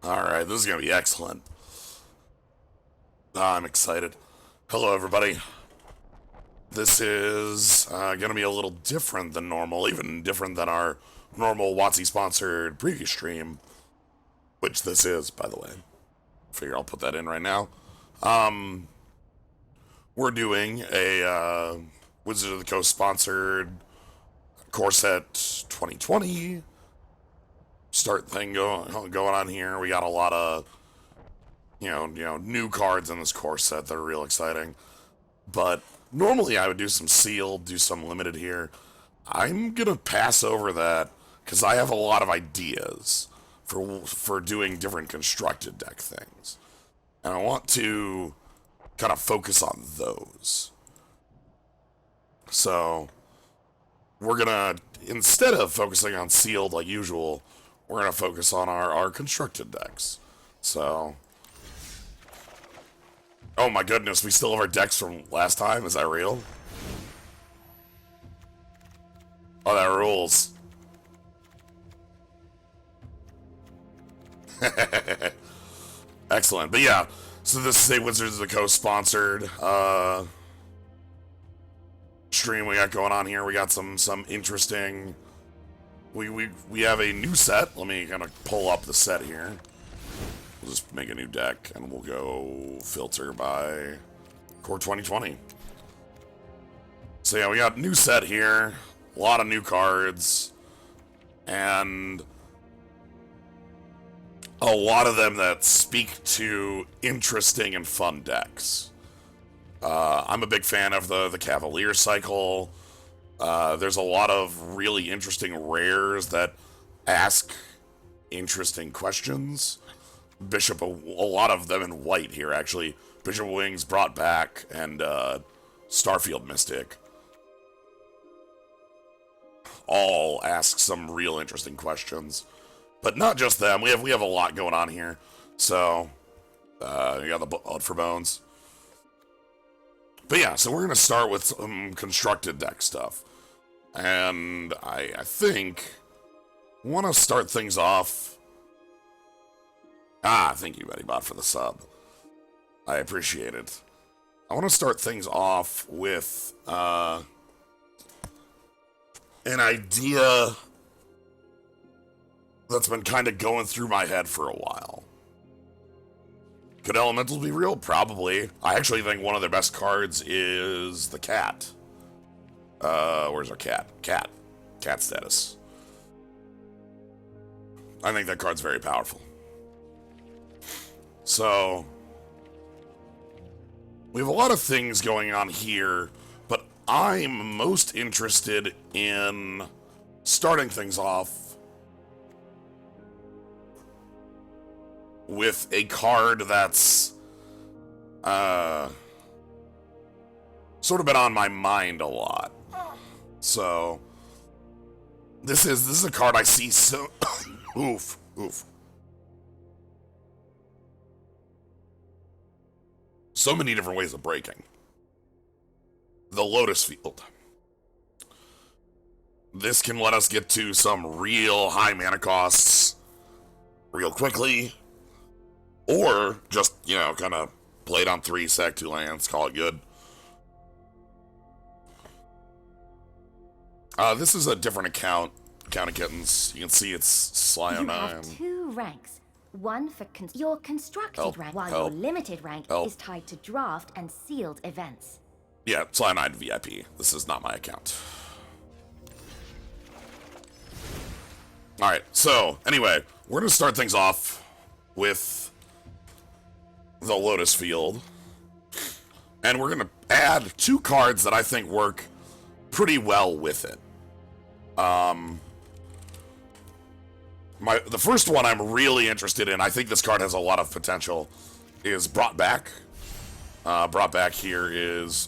Alright, this is going to be excellent. I'm excited. Hello, everybody. This is going to be a little different than normal, even different than our normal WotC-sponsored preview stream, which this is, by the way. Figure I'll put that in right now. We're doing a Wizards of the Coast sponsored core set 2020 start thing going on here. We got a lot of new cards in this core set that are real exciting. But normally I would do some sealed, do some limited here. I'm gonna pass over that because I have a lot of ideas for doing different constructed deck things, and I want to kind of focus on those. So we're gonna, instead of focusing on sealed like usual, we're gonna focus on our constructed decks. So, oh my goodness, we still have our decks from last time? Is that real? Oh, that rules. Excellent. But yeah, so this is a Wizards of the Coast sponsored stream we got going on here. We got some interesting... We have a new set. Let me kind of pull up the set here. We'll just make a new deck, and we'll go filter by Core 2020. So yeah, we got a new set here. A lot of new cards. And a lot of them that speak to interesting and fun decks. I'm a big fan of the Cavalier cycle. There's a lot of really interesting rares that ask interesting questions. Bishop, a lot of them in white here, actually. Bishop Wings brought back, and Starfield Mystic. All ask some real interesting questions. But not just them, we have a lot going on here. So, you got the Blood for Bones. But yeah, so we're going to start with some constructed deck stuff. And I think want to start things off. Thank you, BettyBot, for the sub. I appreciate it. I want to start things off with an idea that's been kind of going through my head for a while. Could Elementals be real? Probably. I actually think one of their best cards is the cat. Where's our cat? Cat status. I think that card's very powerful. So, we have a lot of things going on here, but I'm most interested in starting things off with a card that's sort of been on my mind a lot. So this is a card I see so oof. So many different ways of breaking. The Lotus Field. This can let us get to some real high mana costs real quickly. Or just, kind of play it on 3, sack 2 lands, call it good. This is a different account of Kittens. You can see it's Slio9. You have 2 ranks. One for your constructed rank, while your limited rank is tied to draft and sealed events. Yeah, Slio9 VIP. This is not my account. Alright, so, anyway, we're going to start things off with the Lotus Field. And we're going to add 2 cards that I think work pretty well with it. The first one I'm really interested in, I think this card has a lot of potential, is Brought Back. Brought Back here is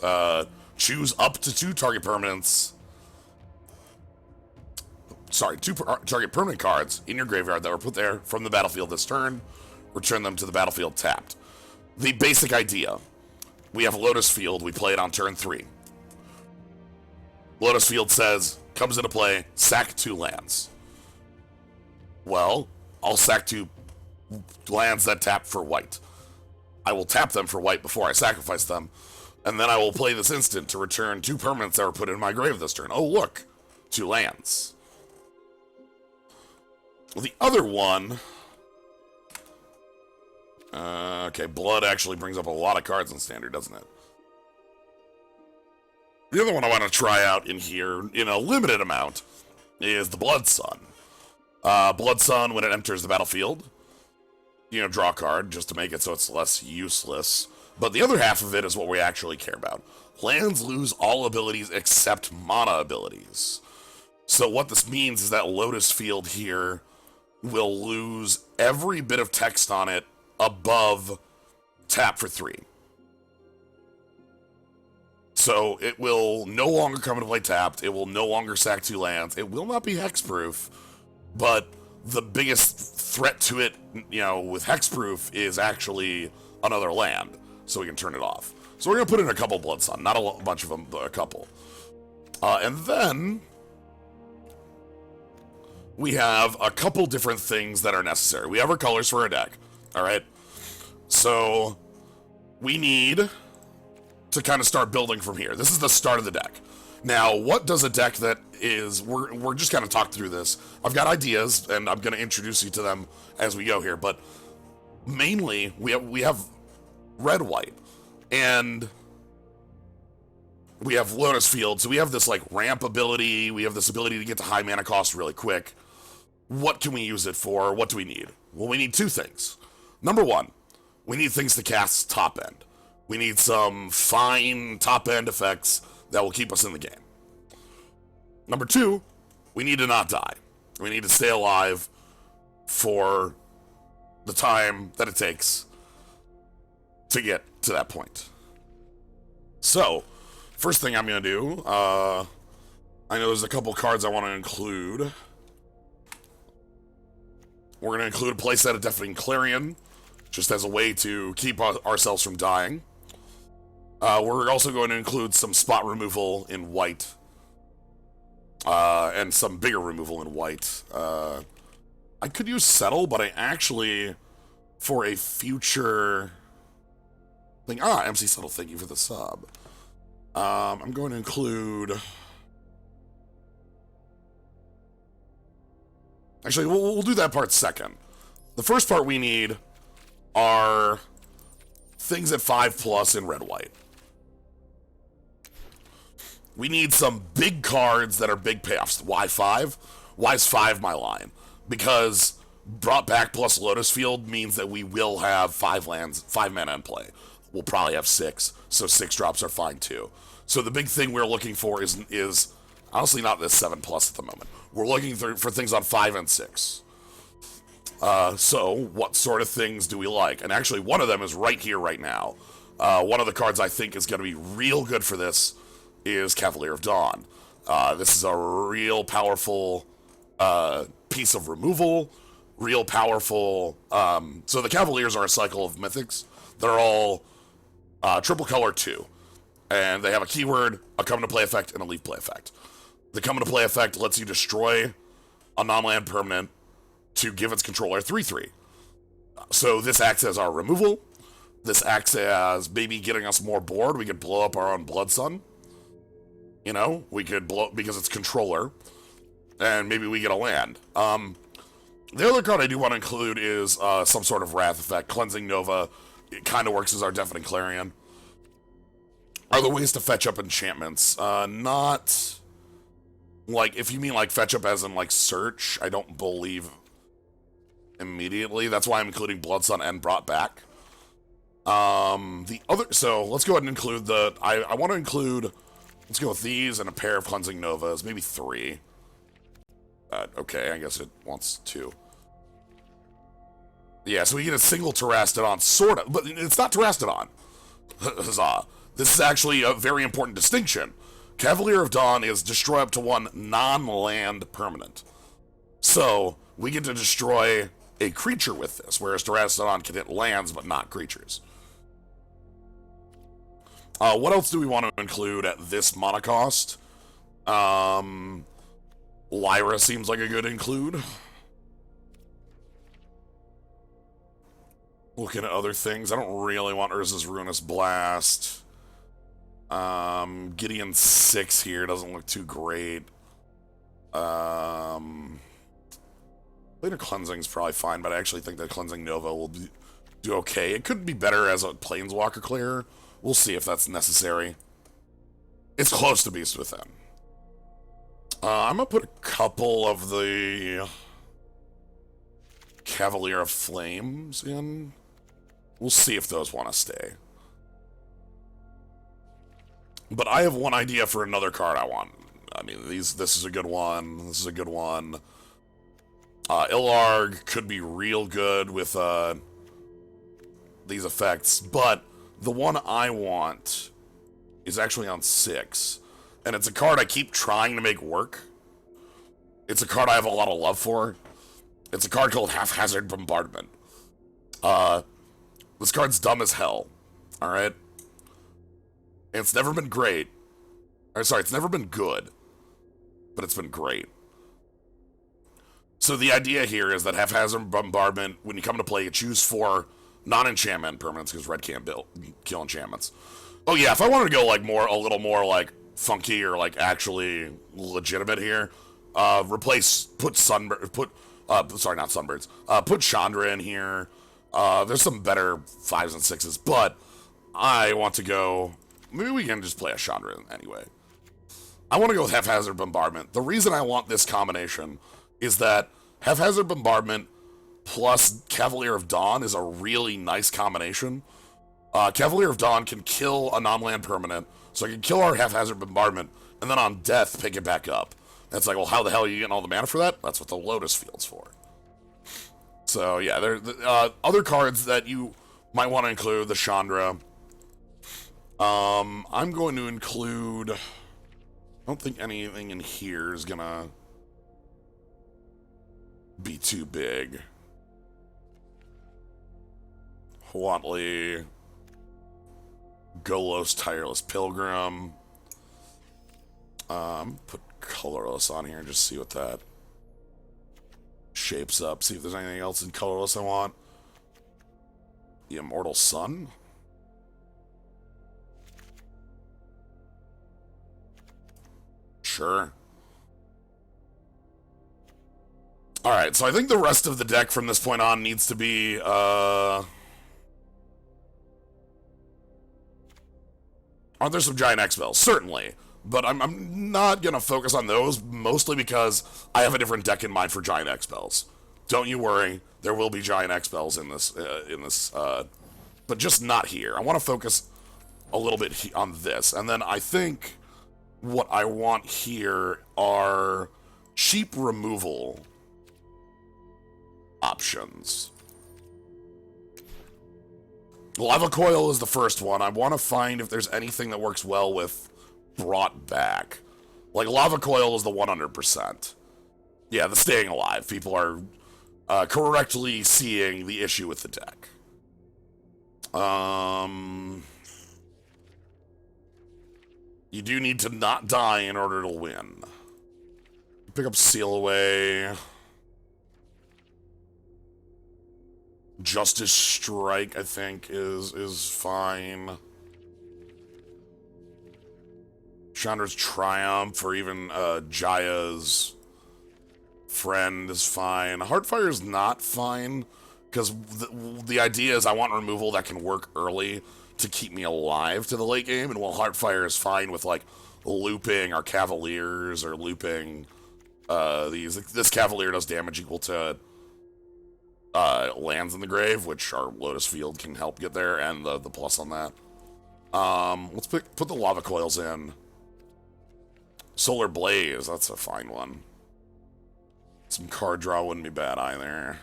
choose up to 2 target permanents. Sorry, 2 target permanent cards in your graveyard that were put there from the battlefield this turn. Return them to the battlefield tapped. The basic idea. We have Lotus Field, we play it on turn 3. Lotus Field says, comes into play, sack 2 lands. Well, I'll sack 2 lands that tap for white. I will tap them for white before I sacrifice them, and then I will play this instant to return 2 permanents that were put in my grave this turn. Oh, look! 2 lands. Well, the other one... okay, blood actually brings up a lot of cards in Standard, doesn't it? The other one I want to try out in here, in a limited amount, is the Blood Sun. Blood Sun, when it enters the battlefield, draw a card just to make it so it's less useless. But the other half of it is what we actually care about. Lands lose all abilities except mana abilities. So what this means is that Lotus Field here will lose every bit of text on it above tap for 3. So it will no longer come into play tapped. It will no longer sack 2 lands. It will not be hexproof, but the biggest threat to it, with hexproof is actually another land, so we can turn it off. So we're going to put in a couple Blood Sun, not a bunch of them, but a couple. And then we have a couple different things that are necessary. We have our colors for our deck, all right? So we need to kind of start building from here. This is the start of the deck. Now, what does a deck that is... We're just kind of talk through this. I've got ideas, and I'm going to introduce you to them as we go here, but mainly, we have red-white, and we have Lotus Field, so we have this, ramp ability, we have this ability to get to high mana cost really quick. What can we use it for? What do we need? Well, we need 2 things. Number 1, we need things to cast top end. We need some fine top-end effects that will keep us in the game. Number 2, we need to not die. We need to stay alive for the time that it takes to get to that point. So, first thing I'm going to do, I know there's a couple cards I want to include. We're going to include a playset of Deafening Clarion, just as a way to keep ourselves from dying. We're also going to include some spot removal in white, and some bigger removal in white. I could use Settle, but I actually, for a future thing... MC Settle, thank you for the sub. I'm going to include... Actually, we'll do that part second. The first part we need are things at 5+ in red-white. We need some big cards that are big payoffs. Why 5? Why is 5 my line? Because brought back plus Lotus Field means that we will have 5 lands, 5 mana in play. We'll probably have 6, so 6 drops are fine too. So the big thing we're looking for is honestly not this 7+ at the moment. We're looking for things on 5 and 6. So what sort of things do we like? And actually one of them is right here, right now. One of the cards I think is going to be real good for this is Cavalier of Dawn. This is a real powerful piece of removal, real powerful... so the Cavaliers are a cycle of mythics. They're all triple color 2. And they have a keyword, a come into play effect, and a leave play effect. The come into play effect lets you destroy a non-land permanent to give its controller 3/3. So this acts as our removal. This acts as maybe getting us more bored. We could blow up our own Blood Sun. We could blow because it's controller, and maybe we get a land. The other card I do want to include is some sort of Wrath effect. Cleansing Nova, it kind of works as our Deafening Clarion. Are there ways to fetch up enchantments? Not, if you mean fetch up as in search, I don't believe immediately. That's why I'm including Blood Sun and Brought Back. So let's go ahead and include I want to include... Let's go with these and a pair of Cleansing Novas, maybe 3. Okay, I guess it wants 2. Yeah, so we get a single Terastodon, sort of, but it's not Terastodon. Huzzah. This is actually a very important distinction. Cavalier of Dawn is destroy up to 1 non-land permanent. So, we get to destroy a creature with this, whereas Terastodon can hit lands but not creatures. What else do we want to include at this mana cost? Lyra seems like a good include. Looking at other things, I don't really want Urza's Ruinous Blast. Gideon 6 here doesn't look too great. Later Cleansing's probably fine, but I actually think that Cleansing Nova will do okay. It could be better as a Planeswalker clear. We'll see if that's necessary. It's close to Beast Within. I'm gonna put a couple of the Cavalier of Flames in. We'll see if those want to stay. But I have one idea for another card I want. I mean, this is a good one. This is a good one. Ilarg could be real good with these effects, but the one I want is actually on 6. And it's a card I keep trying to make work. It's a card I have a lot of love for. It's a card called Haphazard Bombardment. This card's dumb as hell. Alright? And it's never been great. Or sorry, it's never been good. But it's been great. So the idea here is that Haphazard Bombardment, when you come to play, you choose 4 non-enchantment permanents, because red can't kill enchantments. Oh yeah, if I wanted to go like a little more like funky or like actually legitimate here, put Chandra in here. There's some better 5s and 6s, but I want to go, maybe we can just play a Chandra anyway. I want to go with Haphazard Bombardment. The reason I want this combination is that Haphazard Bombardment plus Cavalier of Dawn is a really nice combination. Cavalier of Dawn can kill a non-land permanent, so I can kill our Haphazard Bombardment, and then on death, pick it back up. And it's like, well, how the hell are you getting all the mana for that? That's what the Lotus Field's for. So, yeah, there other cards that you might want to include, the Chandra. I'm going to include... I don't think anything in here is gonna be too big. Huatli, Golos, Tireless Pilgrim. Put Colorless on here and just see what that shapes up. See if there's anything else in Colorless I want. The Immortal Sun. Sure. Alright, so I think the rest of the deck from this point on needs to be, Aren't there some giant X-Spells? Certainly. But I'm not gonna focus on those, mostly because I have a different deck in mind for giant X-Spells. Don't you worry, there will be giant X-Spells in this, but just not here. I want to focus a little bit on this, and then I think what I want here are cheap removal options. Lava Coil is the first one. I want to find if there's anything that works well with Brought Back. Like, Lava Coil is the 100%. Yeah, the staying alive. People are correctly seeing the issue with the deck. You do need to not die in order to win. Pick up Seal Away. Justice Strike, I think, is fine. Chandra's Triumph, or even Jaya's Friend is fine. Heartfire's not fine, because the idea is I want removal that can work early to keep me alive to the late game, and while Heartfire is fine with, like, looping our Cavaliers, or looping this Cavalier does damage equal to lands in the grave, which our Lotus Field can help get there, and the plus on that. Let's put the Lava Coils in. Solar Blaze, that's a fine one. Some card draw wouldn't be bad either.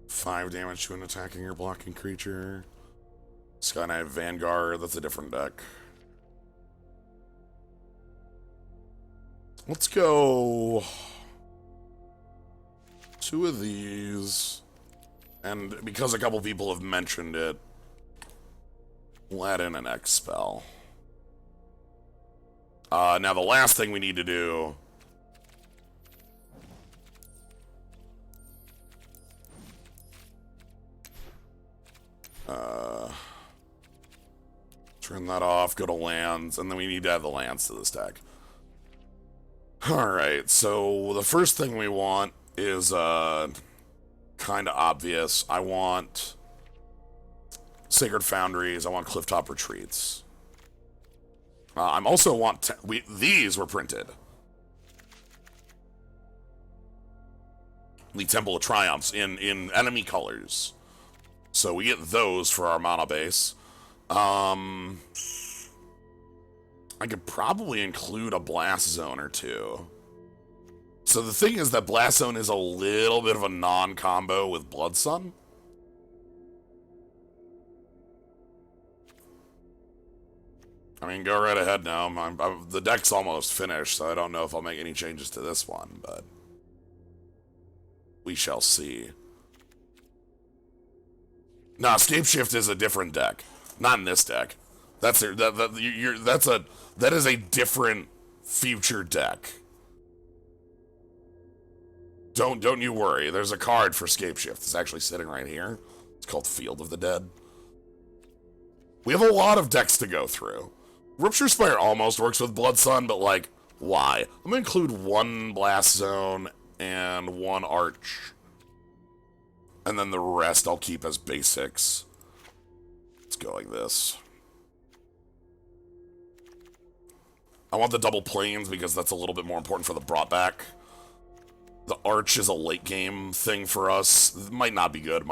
5 damage to an attacking or blocking creature. Sky Knight Vanguard, that's a different deck. Let's go 2 of these. And because a couple people have mentioned it, we'll add in an X spell. Now the last thing we need to do Turn that off, go to lands, and then we need to add the lands to this deck. Alright, so the first thing we want is kind of obvious. I want Sacred Foundries, I want Clifftop Retreats. I'm also want... these were printed. The Temple of Triumphs in enemy colors. So we get those for our mana base. I could probably include a Blast Zone or two. So the thing is that Blast Zone is a little bit of a non-combo with Blood Sun. I mean, go right ahead now. The deck's almost finished, so I don't know if I'll make any changes to this one, but we shall see. Nah, Scapeshift is a different deck. Not in this deck. That is a different future deck. Don't you worry. There's a card for Scapeshift. It's actually sitting right here. It's called Field of the Dead. We have a lot of decks to go through. Rupture Spire almost works with Blood Sun, but like, why? I'm gonna include one Blast Zone and one Arch. And then the rest I'll keep as basics. Let's go like this. I want the double planes because that's a little bit more important for the brought back. The Arch is a late game thing for us. It might not be good.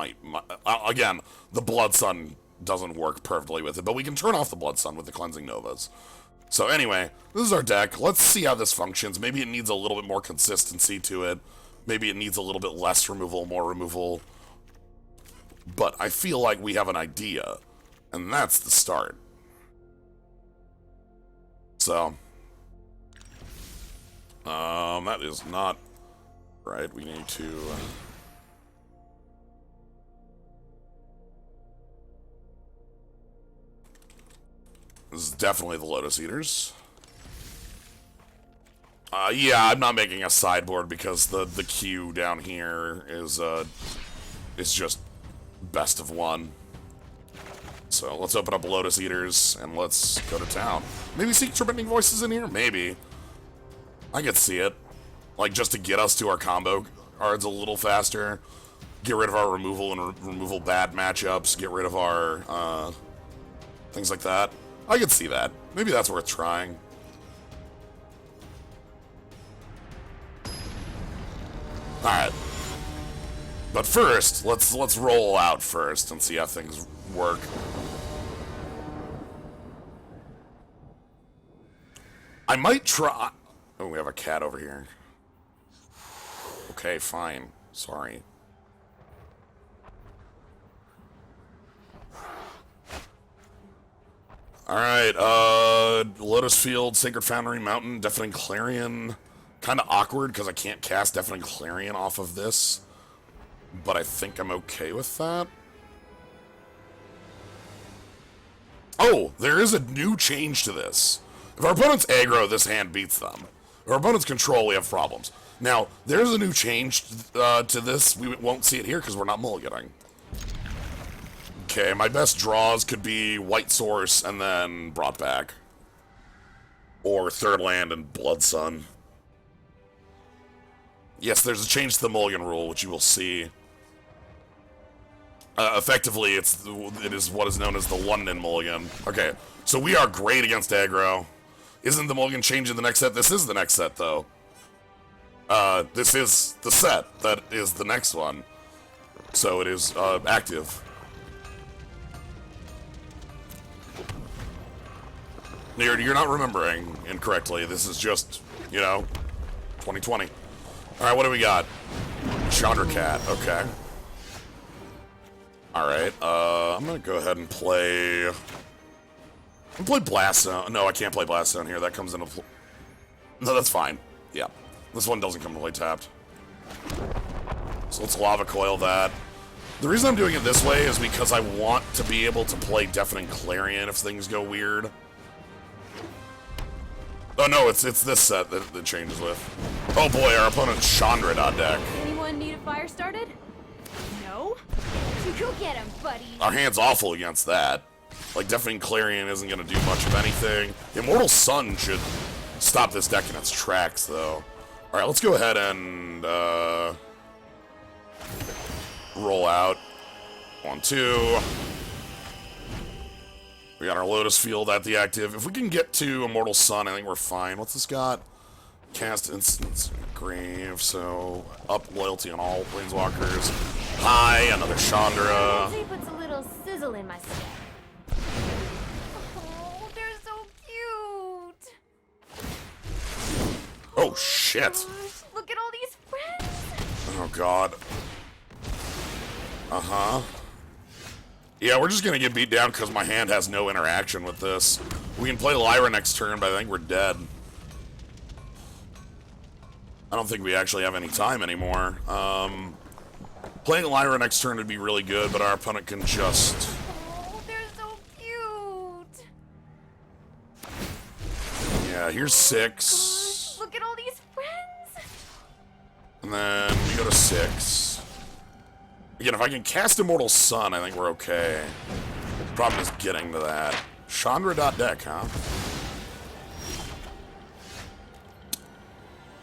Again, the Blood Sun doesn't work perfectly with it, but we can turn off the Blood Sun with the Cleansing Novas. So anyway, this is our deck. Let's see how this functions. Maybe it needs a little bit more consistency to it. Maybe it needs a little bit less removal, more removal. But I feel like we have an idea, and that's the start. So, that is not right. We need to... This is definitely the Lotus Eaters. Yeah, I'm not making a sideboard because the queue down here is just best of one. So let's open up Lotus Eaters and let's go to town. Maybe see Tormenting Voices in here? Maybe. I could see it. Like, just to get us to our combo cards a little faster. Get rid of our removal and removal bad matchups. Get rid of our, things like that. I could see that. Maybe that's worth trying. Alright. But first, let's roll out first and see how things work. I might try... Oh, we have a cat over here. Okay, fine. Sorry. Alright, Lotus Field, Sacred Foundry, Mountain, Deafening Clarion. Kind of awkward because I can't cast Deafening Clarion off of this. But I think I'm okay with that. Oh, there is a new change to this. If our opponents aggro, this hand beats them. If our opponents control, we have problems. Now, there's a new change to this. We won't see it here because we're not mulliganing. Okay, my best draws could be White Source and then Brought Back. Or Third Land and Blood Sun. Yes, there's a change to the mulligan rule, which you will see. Effectively, it is what is known as the London mulligan. Okay, so we are great against aggro. Isn't the mulligan change in the next set? This is the next set, though. This is the set that is the next one. So it is active. You're not remembering incorrectly. This is just, 2020. Alright, what do we got? Chandra Cat, okay. Alright, I'm gonna go ahead and play... I'm gonna play Blast Zone. No, I can't play Blast Zone here. That comes into... No, that's fine. Yeah. This one doesn't come to play tapped. So let's Lava Coil that. The reason I'm doing it this way is because I want to be able to play Deafening Clarion if things go weird. Oh no, it's this set that changes with. Oh boy, our opponent's Chandra deck. Anyone need a fire started? No? You go get him, buddy. Our hand's awful against that. Like, Deafening Clarion isn't going to do much of anything. Immortal Sun should stop this deck in its tracks, though. Alright, let's go ahead and roll out. 1, 2. We got our Lotus Field at the active. If we can get to Immortal Sun, I think we're fine. What's this got? Cast Instance Grave, so up loyalty on all Planeswalkers. Hi, another Chandra. It puts a little sizzle in my step. Oh, they're so cute. Oh, shit. Gosh, look at all these friends. Oh, God. Uh-huh. Yeah, we're just gonna get beat down because my hand has no interaction with this. We can play Lyra next turn, but I think we're dead. I don't think we actually have any time anymore. Playing Lyra next turn would be really good, but our opponent can just... Oh, they're so cute. Yeah, here's 6. Gosh, look at all these friends. And then we go to 6. Again, if I can cast Immortal Sun, I think we're okay. Problem is getting to that. Chandra.deck, huh?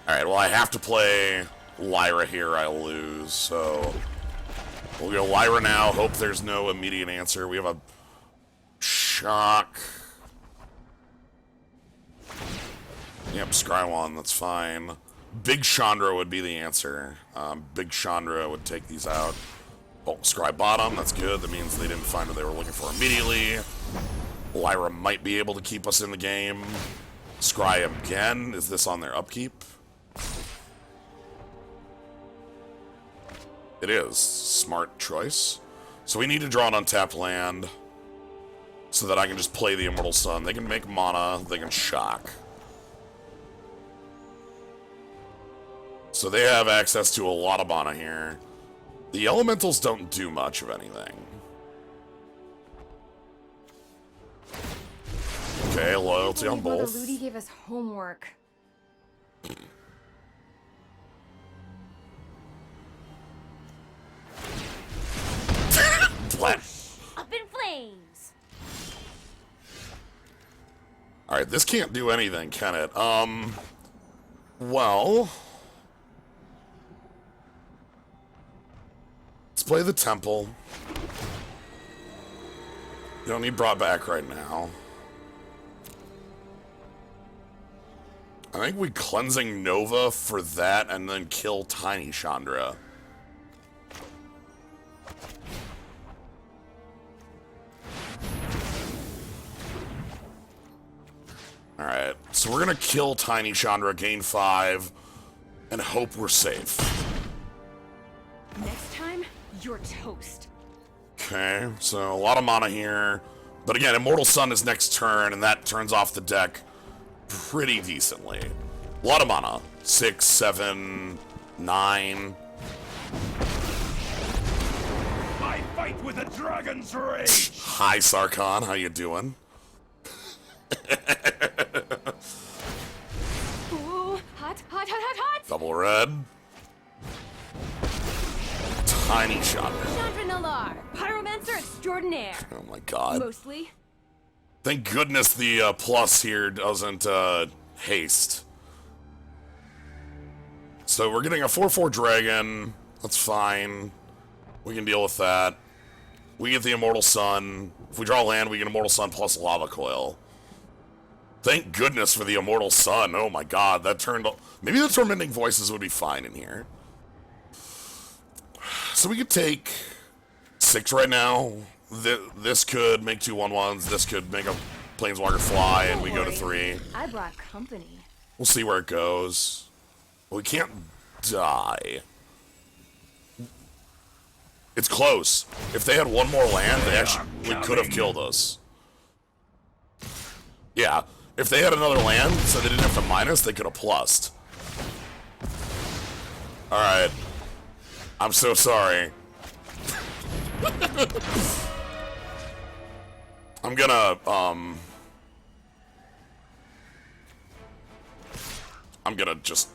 Alright, well, I have to play Lyra here, I lose, so... We'll go Lyra now, hope there's no immediate answer. We have a... Shock. Yep, Scry1, that's fine. Big Chandra would be the answer. Big Chandra would take these out. Oh, Scry bottom, that's good. That means they didn't find what they were looking for immediately. Lyra might be able to keep us in the game. Scry again. Is this on their upkeep? It is. Smart choice. So we need to draw an untapped land so that I can just play the Immortal Sun. They can make mana, they can shock. So they have access to a lot of mana here. The elementals don't do much of anything. Okay, loyalty on both. Mother Ludi gave us homework. Up in flames. Alright, this can't do anything, can it? Well... Let's play the temple. You don't need brought back right now. I think we Cleansing Nova for that and then kill Tiny Chandra. Alright, so we're gonna kill Tiny Chandra, gain 5, and hope we're safe. Next time, you're toast. Okay, so a lot of mana here. But again, Immortal Sun is next turn, and that turns off the deck pretty decently. A lot of mana. 6, 7, 9. I fight with a dragon's rage! Hi, Sarkhan, how you doing? Ooh, hot, hot, hot, hot, hot! Double red. Tiny Chandra. Chandra Nalar, pyromancer extraordinaire. Oh my god. Mostly. Thank goodness the plus here doesn't haste. So we're getting a 4/4 dragon. That's fine. We can deal with that. We get the Immortal Sun. If we draw land, we get Immortal Sun plus Lava Coil. Thank goodness for the Immortal Sun. Oh my god, that turned... Maybe the Tormenting Voices would be fine in here. So we could take 6 right now. This could make 2 1/1s. This could make a Planeswalker fly, and we go to 3. I brought company. We'll see where it goes. We can't die. It's close. If they had 1 more land, they actually could have killed us. Yeah, if they had another land, so they didn't have to minus, they could have plussed. Alright. I'm so sorry. I'm gonna, just...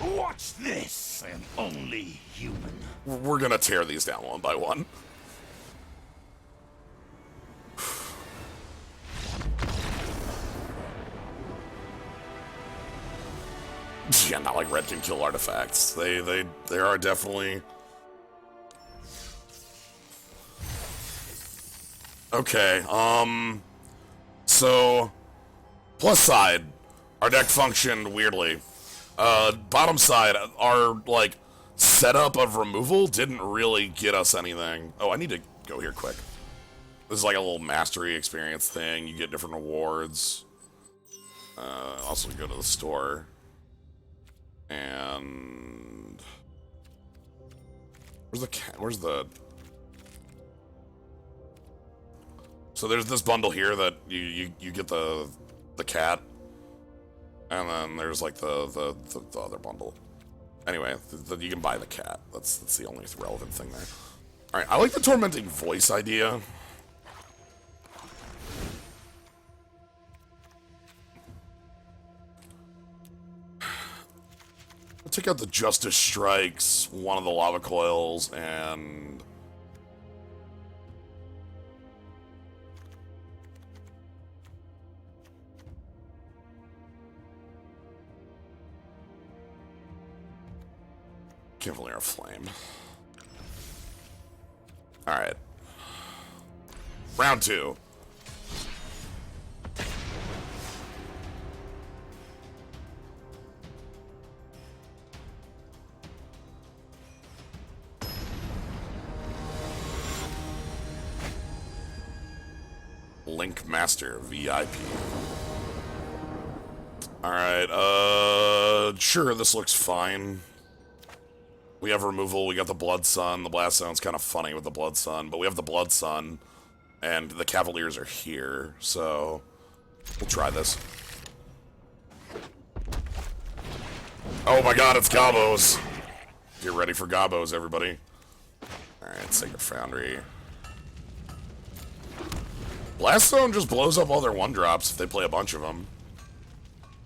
Watch this! I am only human. We're gonna tear these down one by one. Yeah, not like red can kill artifacts. They are definitely... Okay, so, plus side, our deck functioned weirdly. Bottom side, our, like, setup of removal didn't really get us anything. Oh, I need to go here quick. This is like a little mastery experience thing. You get different rewards. Also go to the store. And... Where's the cat? Where's the... So there's this bundle here that you get the cat. And then there's like the other bundle. Anyway, you can buy the cat. That's the only relevant thing there. Alright, I like the tormenting voice idea. I'll take out the Justice Strikes, one of the lava coils, and... Cavalier Flame. Alright. Round 2. Link Master VIP. Alright, sure, this looks fine. We have removal, we got the Blood Sun. The Blast Zone's kind of funny with the Blood Sun, but we have the Blood Sun, and the Cavaliers are here, so we'll try this. Oh my god, it's Gobos! Get ready for Gobos, everybody. Alright, Sacred Foundry. Blast Zone just blows up all their 1-drops if they play a bunch of them.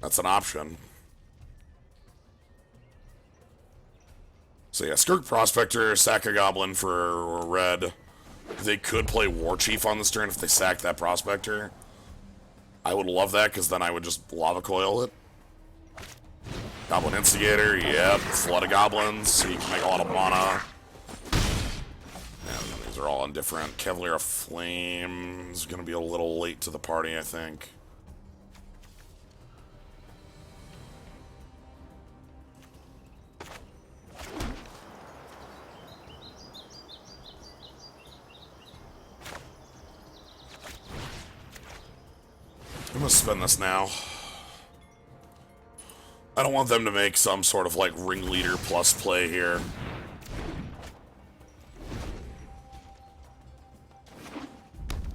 That's an option. So yeah, Skirk Prospector, sack a Goblin for red. They could play War Chief on this turn if they sack that Prospector. I would love that, because then I would just Lava Coil it. Goblin Instigator, yep. Flood of Goblins, so you can make a lot of mana. And these are all indifferent. Cavalier of Flame is going to be a little late to the party, I think. I'm gonna spend this now. I don't want them to make some sort of like ringleader plus play here.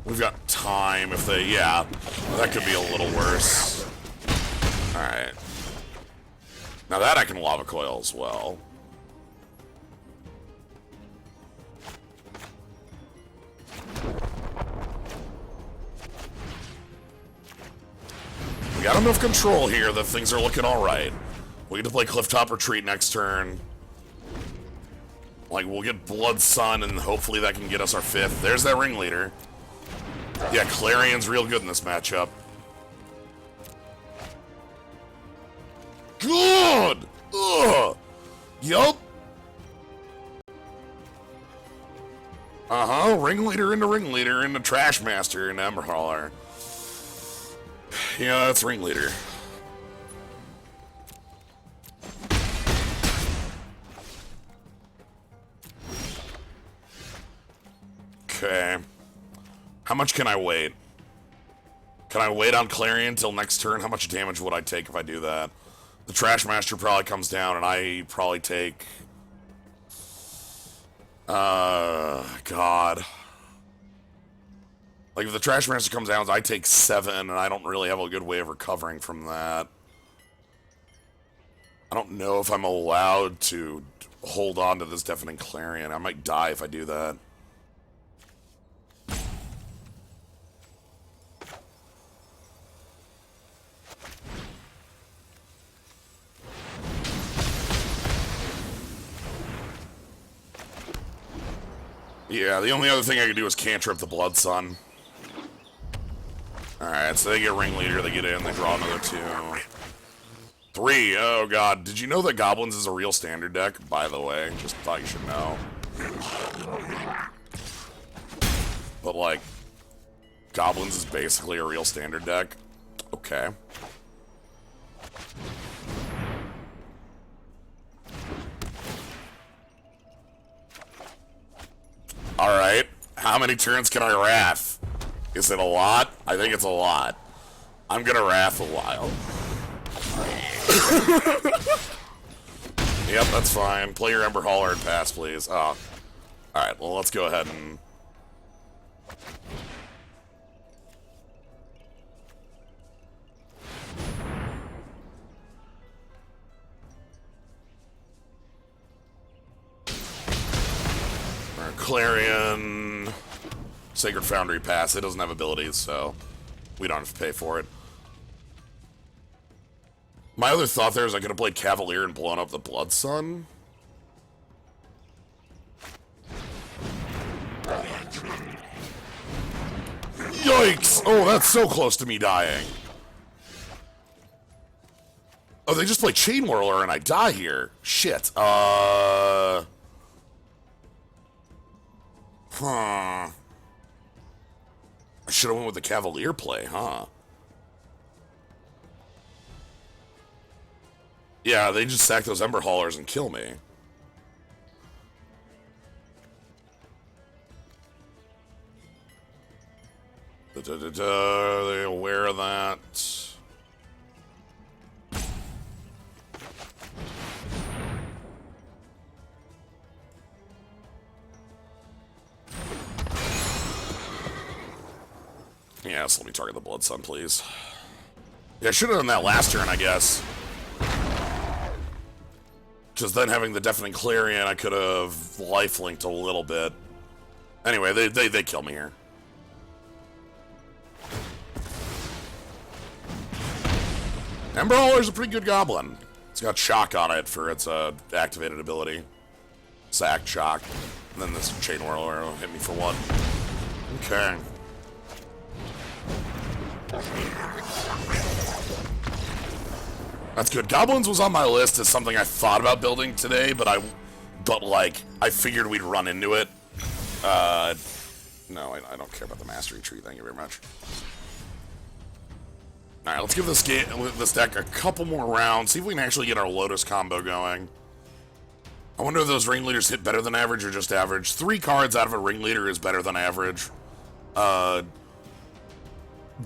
We've got time if they, yeah, that could be a little worse. Alright. Now that I can Lava Coil as well. We got enough control here that things are looking alright. We get to play Clifftop Retreat next turn. Like, we'll get Blood Sun, and hopefully that can get us our 5th. There's that ringleader. Yeah, Clarion's real good in this matchup. Good! Ugh! Yup! Uh-huh, ringleader into Trash Master into Ember Hauler. Yeah, that's ringleader. Okay. How much can I wait? Can I wait on Clarion till next turn? How much damage would I take if I do that? The Trash Master probably comes down, and I probably take... God. Like, if the Trash Master comes down, I take 7, and I don't really have a good way of recovering from that. I don't know if I'm allowed to hold on to this Deafening Clarion. I might die if I do that. Yeah, the only other thing I could do is cantrip the Blood Sun. Alright, so they get ringleader, they get in, they draw another 2. 3. Oh god. Did you know that Goblins is a real standard deck, by the way? Just thought you should know. But, like, Goblins is basically a real standard deck. Okay. Alright. How many turns can I Wrath? Is it a lot? I think it's a lot. I'm gonna Wrath a while. Yep, that's fine. Play your Ember Hauler and pass, please. Oh. Alright, well, let's go ahead and... Clarion... Sacred Foundry pass. It doesn't have abilities, so we don't have to pay for it. My other thought there is I could have played Cavalier and blown up the Blood Sun. Yikes! Oh, that's so close to me dying. Oh, they just play Chain Whirler and I die here. Shit. Huh. I should have went with the Cavalier play, huh? Yeah, they just sack those Ember Haulers and kill me. Are they aware of that? Yes, let me target the Blood Sun, please. Yeah, I should have done that last turn, I guess. Just then having the Deafening Clarion, I could have lifelinked a little bit. Anyway, they kill me here. Ember Hauler's a pretty good goblin. It's got shock on it for its activated ability. Sack, shock. And then this Chain Whirler will hit me for 1. Okay. That's good. Goblins was on my list as something I thought about building today, but I figured we'd run into it. No, I don't care about the Mastery Tree. Thank you very much. All right, let's give this deck a couple more rounds. See if we can actually get our Lotus combo going. I wonder if those Ringleaders hit better than average or just average. 3 cards out of a Ringleader is better than average.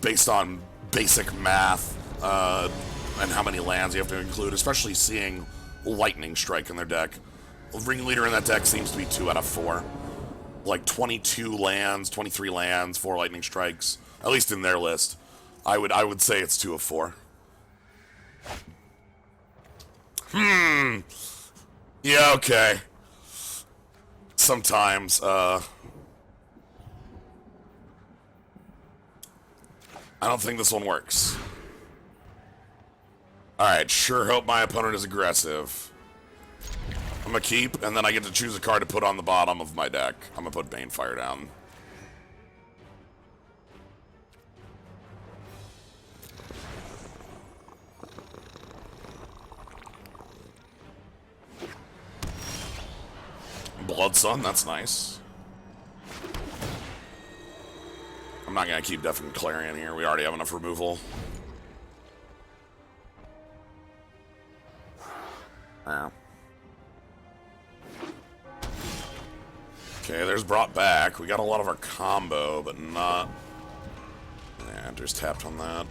Based on basic math, and how many lands you have to include, especially seeing Lightning Strike in their deck. Ringleader in that deck seems to be 2 out of 4. Like 22 lands, 23 lands, 4 Lightning Strikes. At least in their list. I would say it's 2 of 4. Yeah, okay. Sometimes, I don't think this one works. Alright, sure hope my opponent is aggressive. I'm gonna keep, and then I get to choose a card to put on the bottom of my deck. I'm gonna put Banefire down. Blood Sun, that's nice. I'm not gonna keep Deafening Clarion here. We already have enough removal. Yeah. Okay, there's Brought Back. We got a lot of our combo, but not... Yeah, just tapped on that.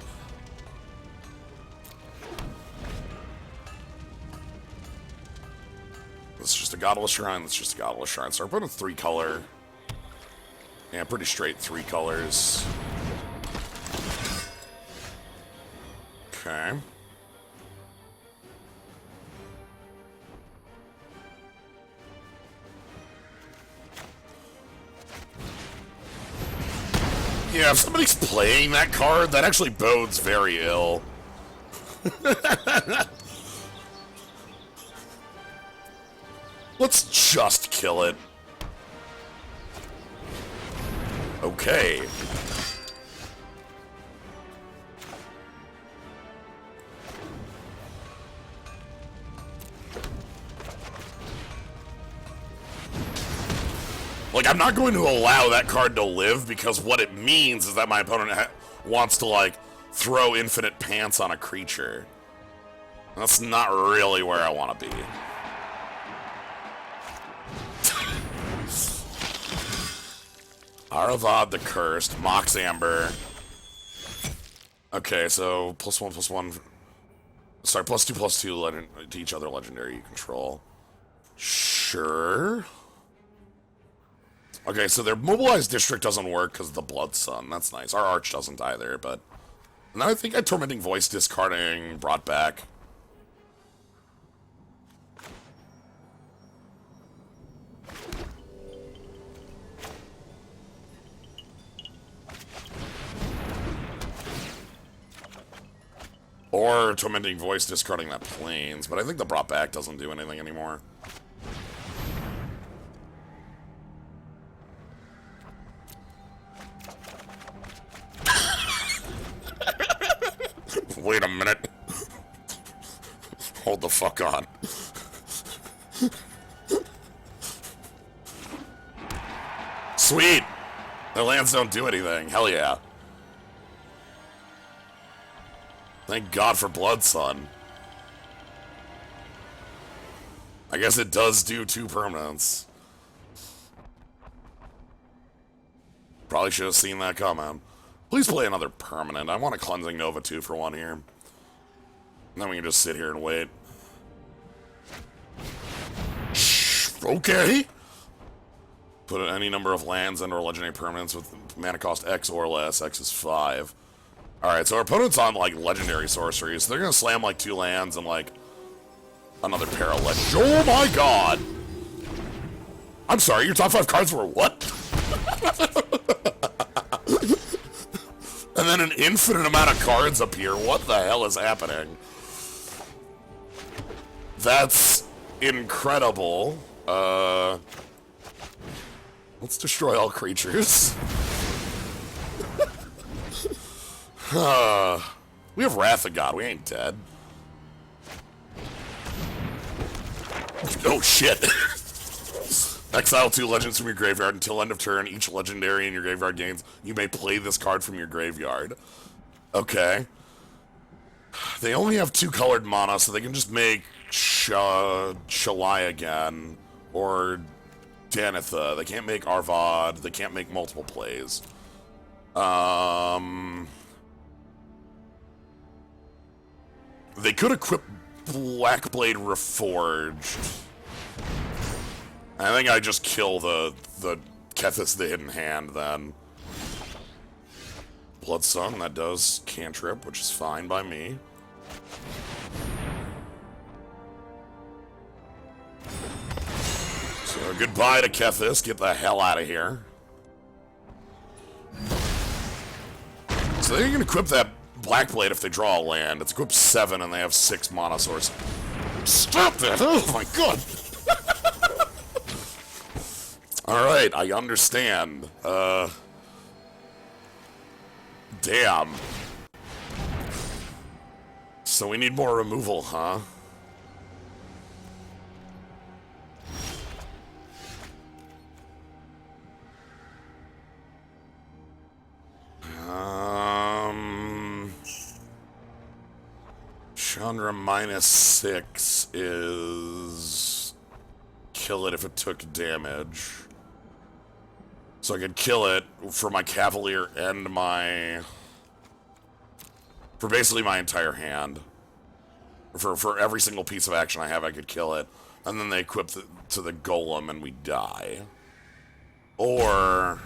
That's just a Godless Shrine. That's just a Godless Shrine. So we're putting a 3-color. Yeah, pretty straight 3 colors. Okay. Yeah, if somebody's playing that card, that actually bodes very ill. Let's just kill it. Okay. Like, I'm not going to allow that card to live because what it means is that my opponent wants to, like, throw infinite pants on a creature. That's not really where I want to be. Aravad the Cursed, Mox Amber. Okay, so +1/+1. Sorry, +2/+2 to each other legendary you control. Sure. Okay, so their Mobilized District doesn't work because of the Blood Sun. That's nice. Our Arch doesn't either, but... Now I think Tormenting Voice discarding brought back. Or Tormenting Voice discarding that Plains, but I think the brought back doesn't do anything anymore. Wait a minute. Hold the fuck on. Sweet! The lands don't do anything. Hell yeah. Thank God for Blood Sun. I guess it does do 2 permanents. Probably should have seen that coming. Please play another permanent. I want a Cleansing Nova 2 for 1 here. And then we can just sit here and wait. Shh, okay. Put any number of lands and/or legendary permanents with mana cost X or less. X is 5. Alright, so our opponent's on, like, legendary sorceries. So they're gonna slam, like, 2 lands and, like, another pair of legends. Oh my god! I'm sorry, your top 5 cards were what? And then an infinite amount of cards appear. What the hell is happening? That's incredible. Let's destroy all creatures. We have Wrath of God. We ain't dead. Oh, shit. Exile 2 legends from your graveyard until end of turn. Each legendary in your graveyard gains. You may play this card from your graveyard. Okay. They only have 2 colored mana, so they can just make Shalai again. Or Danitha. They can't make Arvad. They can't make multiple plays. They could equip Blackblade Reforged. I think I just kill the Kethis the Hidden Hand then. Blood Sun, that does cantrip, which is fine by me. So goodbye to Kethis, get the hell out of here. So they can equip that Blackblade if they draw a land. It's equipped 7 and they have 6 mana source. Stop that! Oh my god! Alright, I understand. Damn. So we need more removal, huh? Chandra -6 is... kill it if it took damage. So I could kill it for my Cavalier and my... for basically my entire hand. For every single piece of action I have, I could kill it. And then they equip to the Golem and we die. Or...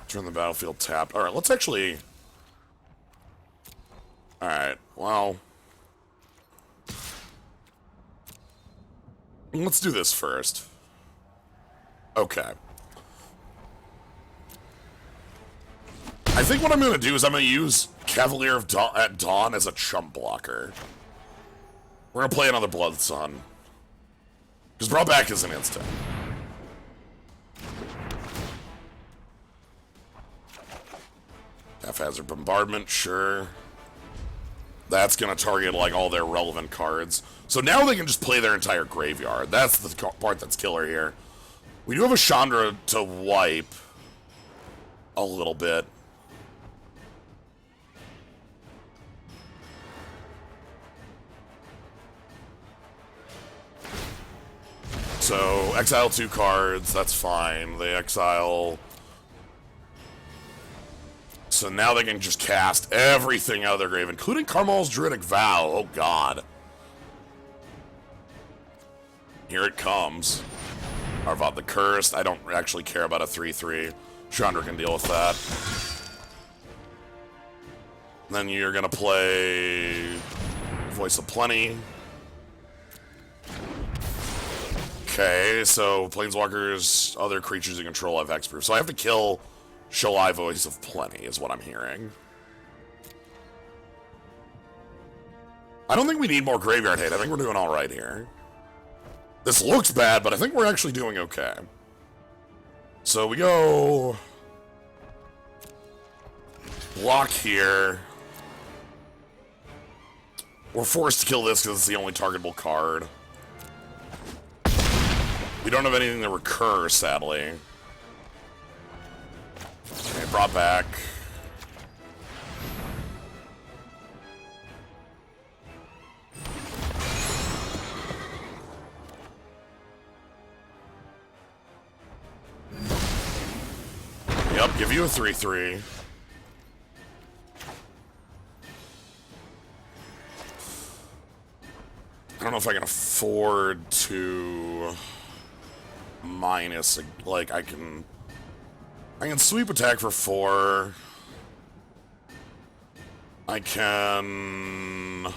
turn the battlefield tapped. Alright, let's actually... Alright, well... let's do this first. Okay. I think what I'm going to do is I'm going to use Cavalier of at Dawn as a chump blocker. We're going to play another Blood Sun. Because brought back is an instant. Haphazard Bombardment, sure. That's going to target, like, all their relevant cards. So now they can just play their entire graveyard. That's the part that's killer here. We do have a Chandra to wipe a little bit. So, exile 2 cards, that's fine. They exile... So now they can just cast everything out of their grave, including Karmal's Druidic Vow. Oh, God. Here it comes. Arvad the Cursed. I don't actually care about a 3-3. Chandra can deal with that. Then you're going to play Voice of Plenty. Okay, so Planeswalkers, other creatures you control have hexproof. So I have to kill Shalai Voice of Plenty, is what I'm hearing. I don't think we need more graveyard hate. I think we're doing alright here. This looks bad, but I think we're actually doing okay. So we go... block here. We're forced to kill this because it's the only targetable card. We don't have anything to recur, sadly. Okay, brought back. Yep, give you a 3-3. I don't know if I can afford to minus, like, I can sweep attack for 4. I can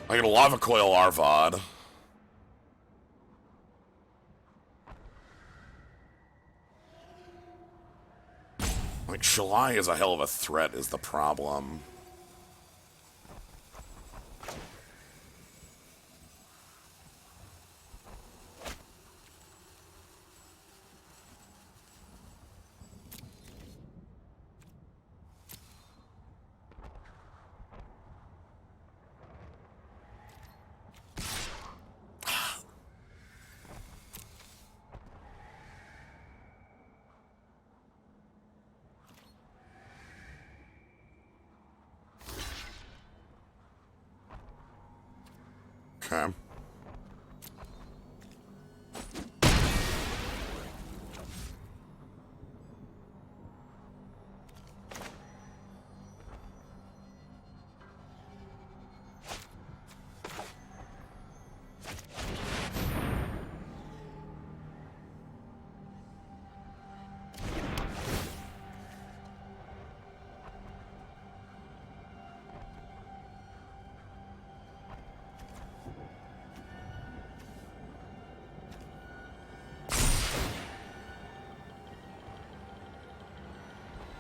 Lava Coil Arvad. Like, Shalai is a hell of a threat is the problem. Okay.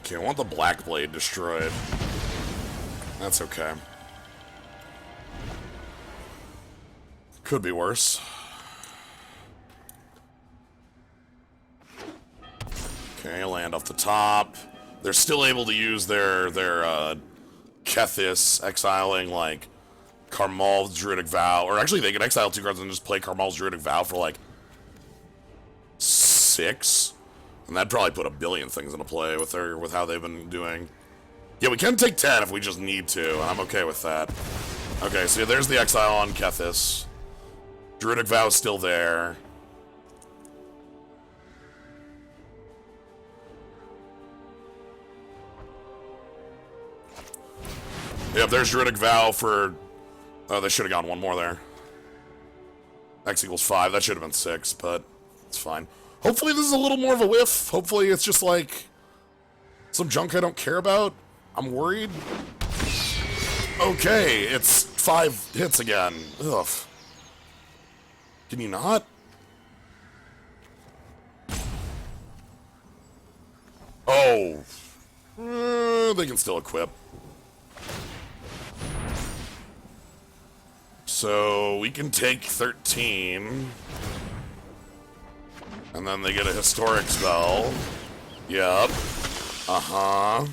Okay, I want the Black Blade destroyed. That's okay. Could be worse. Okay, land off the top. They're still able to use their Kethis, exiling, like, Karmal's Druidic Vow. Or actually, they can exile 2 cards and just play Karmal's Druidic Vow for, like, 6. And that'd probably put a billion things into play with how they've been doing. Yeah, we can take 10 if we just need to. I'm okay with that. Okay, so there's the exile on Kethis. Druidic Vow is still there. Yep, there's Druidic Vow for... Oh, they should have gone one more there. X equals 5. That should have been 6, but it's fine. Hopefully this is a little more of a whiff. Hopefully it's just like some junk I don't care about. I'm worried. Okay, it's 5 hits again. Ugh. Can you not? Oh. They can still equip. So we can take 13. And then they get a historic spell. Yep. Uh-huh.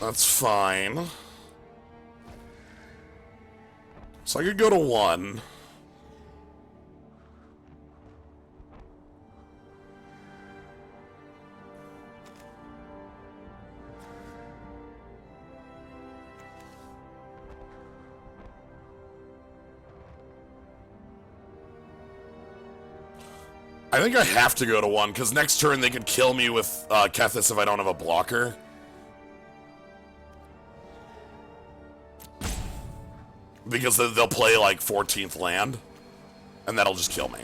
That's fine. So I could go to 1. I think I have to go to 1, because next turn they could kill me with Kethis if I don't have a blocker. Because they'll play, like, 14th land, and that'll just kill me.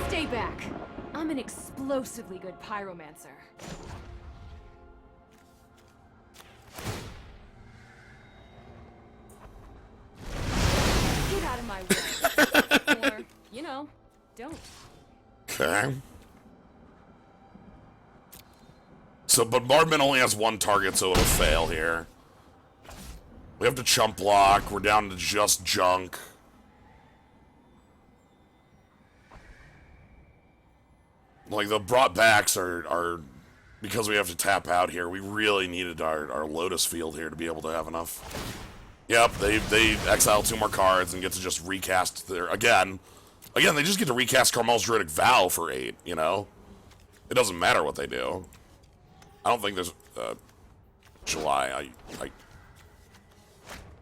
Stay back. I'm an explosively good pyromancer. Get out of my way. Or, you know, don't. Okay. So bombardment only has 1 target, so it'll fail here. We have to chump block. We're down to just junk. Like, the brought backs are because we have to tap out here. We really needed our Lotus Field here to be able to have enough. Yep, they exile 2 more cards and get to just recast their... Again, they just get to recast Carmel's Druidic Vow for 8, you know? It doesn't matter what they do. I don't think there's... July,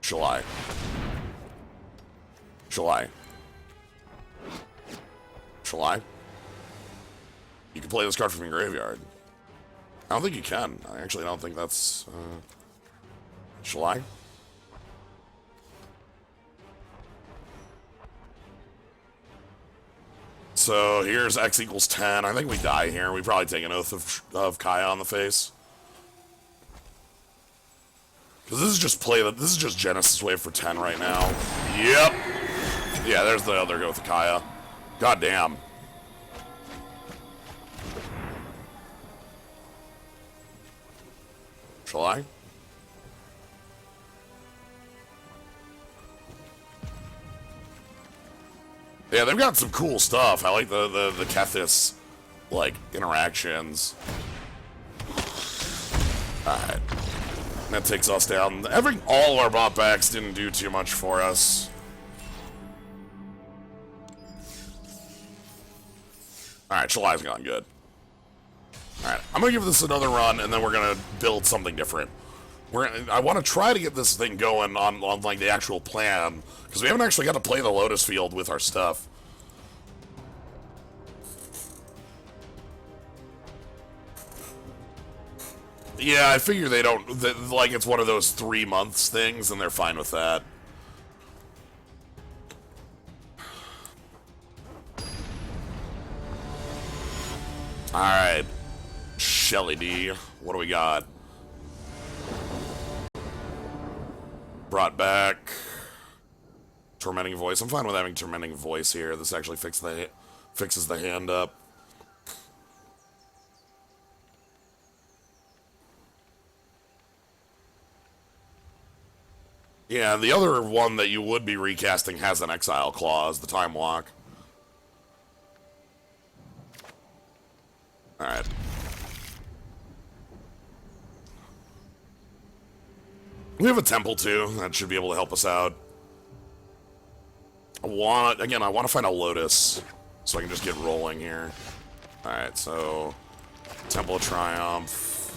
July. You can play this card from your graveyard. I don't think you can. I actually don't think that's... July? So here's X equals 10. I think we die here. We probably take an Oath of Kaya on the face. Because this is just this is just Genesis Wave for 10 right now. Yep. Yeah, there's the other Oath of Kaya. God damn. Shall I? Yeah, they've got some cool stuff. I like the Kethis, like, interactions. Alright. That takes us down. All our bot backs didn't do too much for us. Alright, July's gone good. Alright, I'm gonna give this another run, and then we're gonna build something different. I want to try to get this thing going on like the actual plan, because we haven't actually got to play the Lotus Field with our stuff. Yeah, I figure they don't, like, it's one of those 3 months things, and they're fine with that. Alright. Shelly D. What do we got? Brought back. Tormenting Voice. I'm fine with having Tormenting Voice here. This actually fixes the hand up. Yeah, the other one that you would be recasting has an exile clause, the Time Walk. Alright. We have a temple too. That should be able to help us out. I want to find a Lotus so I can just get rolling here. Alright, so Temple of Triumph.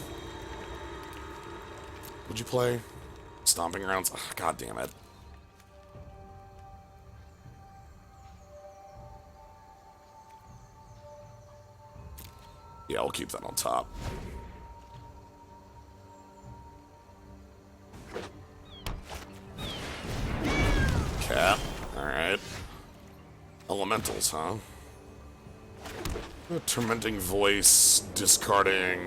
What'd you play? Stomping Grounds? Oh, God damn it. Yeah, we'll keep that on top. Cap. Alright. Elementals, huh? Tormenting Voice, discarding...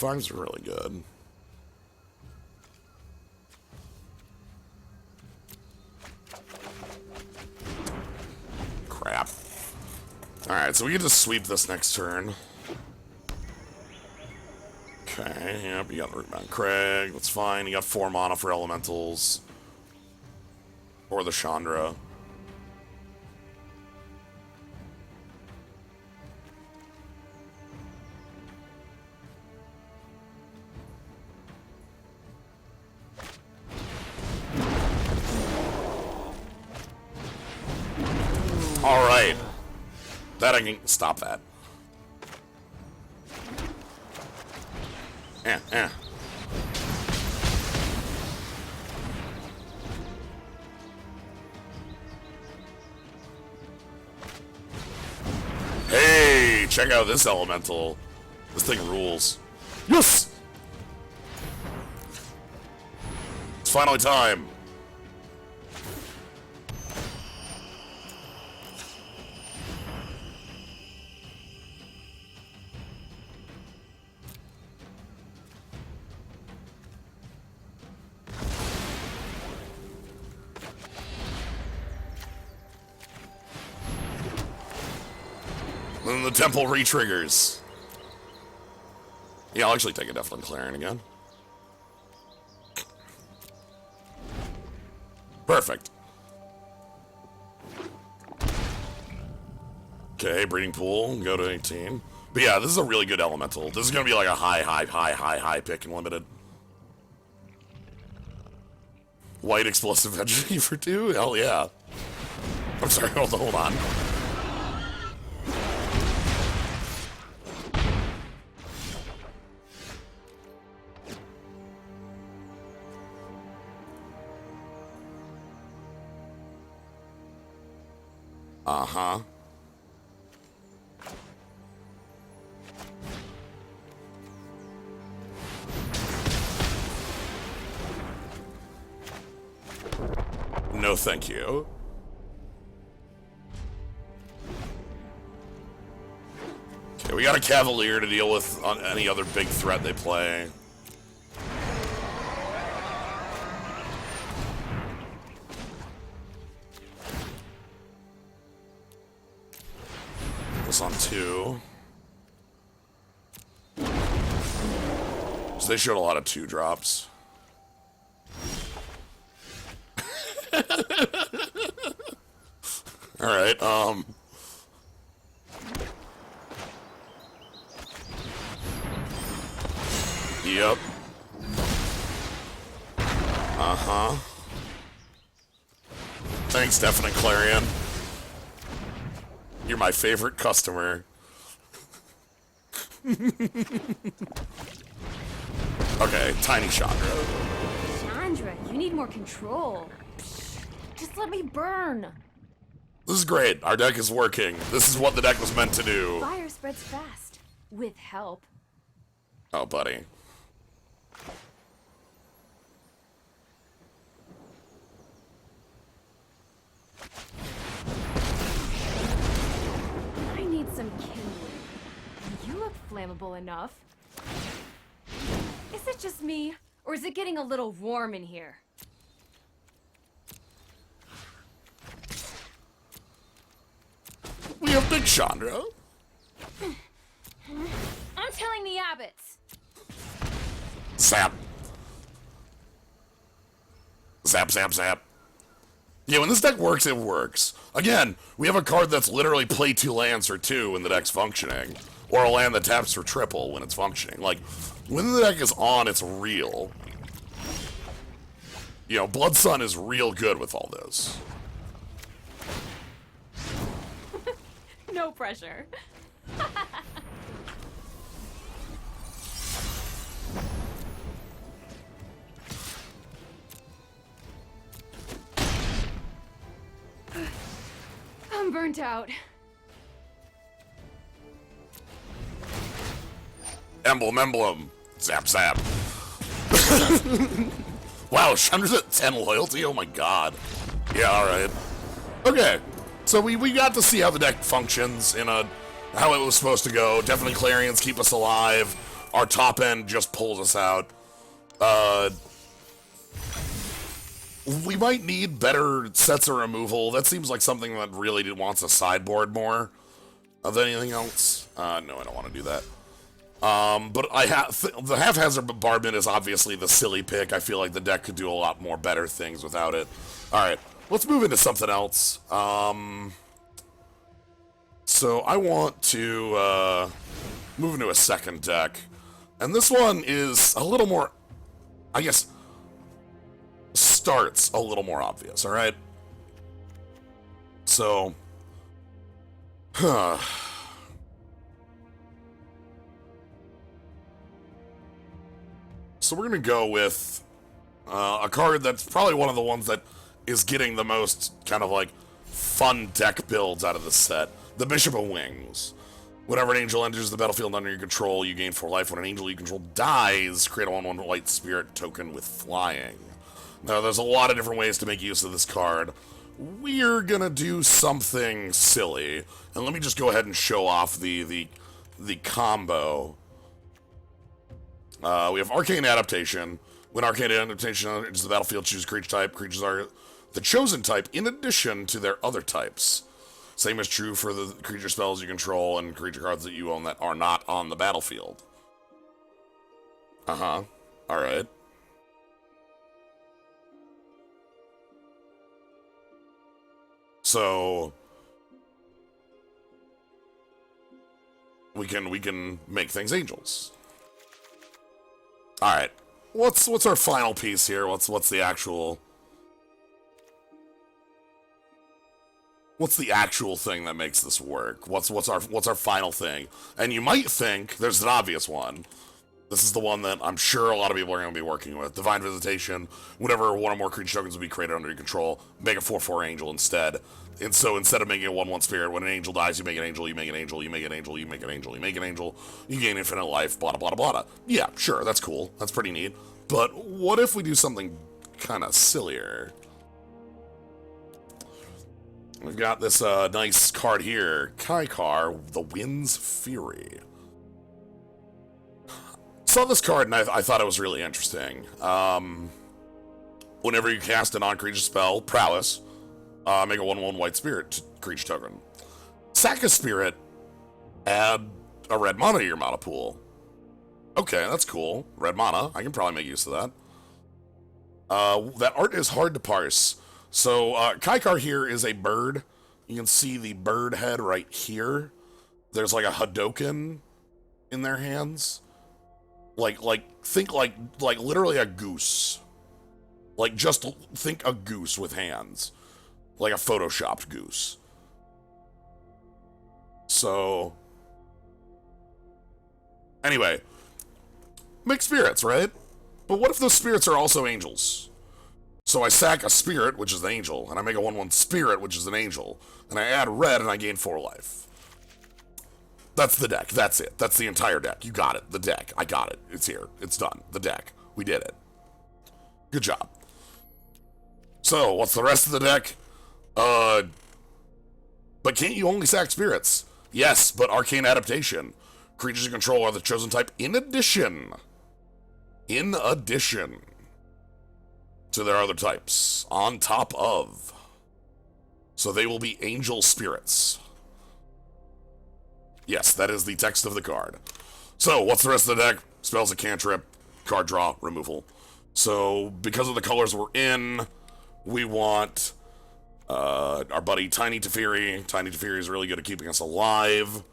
farms are really good. Crap. Alright, so we get to sweep this next turn. Okay, yep, you got the Rootbound Crag, that's fine. You got 4 mana for elementals. Or the Chandra. Alright. That I can stop that. Eh. Hey, check out this elemental. This thing rules. Yes! It's finally time. Then the temple re-triggers. Yeah, I'll actually take a Deafling Clarion again. Perfect. Okay, breeding pool, go to 18. But yeah, this is a really good elemental. This is gonna be like a high pick in limited. White explosive energy for 2? Hell yeah. I'm sorry, hold on. Uh-huh. No, thank you. Okay, we got a Cavalier to deal with on any other big threat they play. This on 2. So they showed a lot of 2-drops. Alright, Yep. Uh-huh. Thanks, Deafening Clarion. You're my favorite customer. Okay, tiny Chandra. Chandra, you need more control. Just let me burn. This is great. Our deck is working. This is what the deck was meant to do. Fire spreads fast. With help. Oh, buddy. I need some kindling. You look flammable enough. Is it just me? Or is it getting a little warm in here? We have Big Chandra. I'm telling the abbots. Zap. Zap, zap, zap. Yeah, when this deck works, it works. Again, we have a card that's literally play 2 lands for 2 when the deck's functioning. Or a land that taps for triple when it's functioning. Like, when the deck is on, it's real. You know, Blood Sun is real good with all this. No pressure. I'm burnt out. Emblem. Zap, zap. Wow, Chandra's at 10 loyalty? Oh my god. Yeah, alright. Okay, so we got to see how the deck functions in how it was supposed to go. Definitely Clarions keep us alive. our top end just pulls us out. We might need better sets of removal. That seems like something that really wants a sideboard more than anything else. No, I don't want to do that. But the haphazard bombardment is obviously the silly pick. I feel like the deck could do a lot more better things without it. Alright, let's move into something else. So I want to move into a second deck. And this one is a little more, I guess, starts a little more obvious, alright? So, So we're going to go with a card that's probably one of the ones that is getting the most kind of like fun deck builds out of the set. The Bishop of Wings. Whenever an angel enters the battlefield under your control, you gain 4 life. When an angel you control dies, create a 1/1 white spirit token with flying. Now, there's a lot of different ways to make use of this card. We're gonna do something silly. And let me just go ahead and show off the combo. We have Arcane Adaptation. When Arcane Adaptation enters the battlefield, choose creature type. Creatures are the chosen type in addition to their other types. Same is true for the creature spells you control and creature cards that you own that are not on the battlefield. Alright. So we can make things angels. Alright. What's our final piece here? What's the actual thing that makes this work? What's our final thing? And you might think there's an obvious one. This is the one that I'm sure a lot of people are going to be working with. Divine Visitation. Whenever one or more creature tokens will be created under your control, make a 4/4 angel instead. And so instead of making a 1/1 spirit, when an angel dies, you make an angel, you make an angel, you make an angel, you make an angel, you make an angel, you gain infinite life, blah, blah, blah, blah. Yeah, sure, that's cool. That's pretty neat. But what if we do something kind of sillier? We've got this nice card here. Kaikar, the Wind's Fury. Saw this card and I thought it was really interesting. Whenever you cast a non-creature spell, Prowess, make a 1/1 white spirit creature token. Sack a spirit, add a red mana to your mana pool. Okay, that's cool. Red mana, I can probably make use of that. That art is hard to parse. So, Kaikar here is a bird. You can see the bird head right here. There's like a Hadoken in their hands. Think like literally a goose. Like, just think a goose with hands. Like a photoshopped goose. So, anyway. Make spirits, right? But what if those spirits are also angels? So I sack a spirit, which is an angel, and I make a 1/1 spirit, which is an angel, and I add red, and I gain 4 life. That's the deck. That's it. That's the entire deck. You got it. The deck. I got it. It's here. It's done. The deck. We did it. Good job. So, what's the rest of the deck? But can't you only sack spirits? Yes, but Arcane Adaptation. Creatures you control are the chosen type in addition to their other types, on top of. So they will be angel spirits. Yes, that is the text of the card. So, what's the rest of the deck? Spells a cantrip, card draw, removal. So, because of the colors we're in, we want our buddy Tiny Teferi. Tiny Teferi is really good at keeping us alive.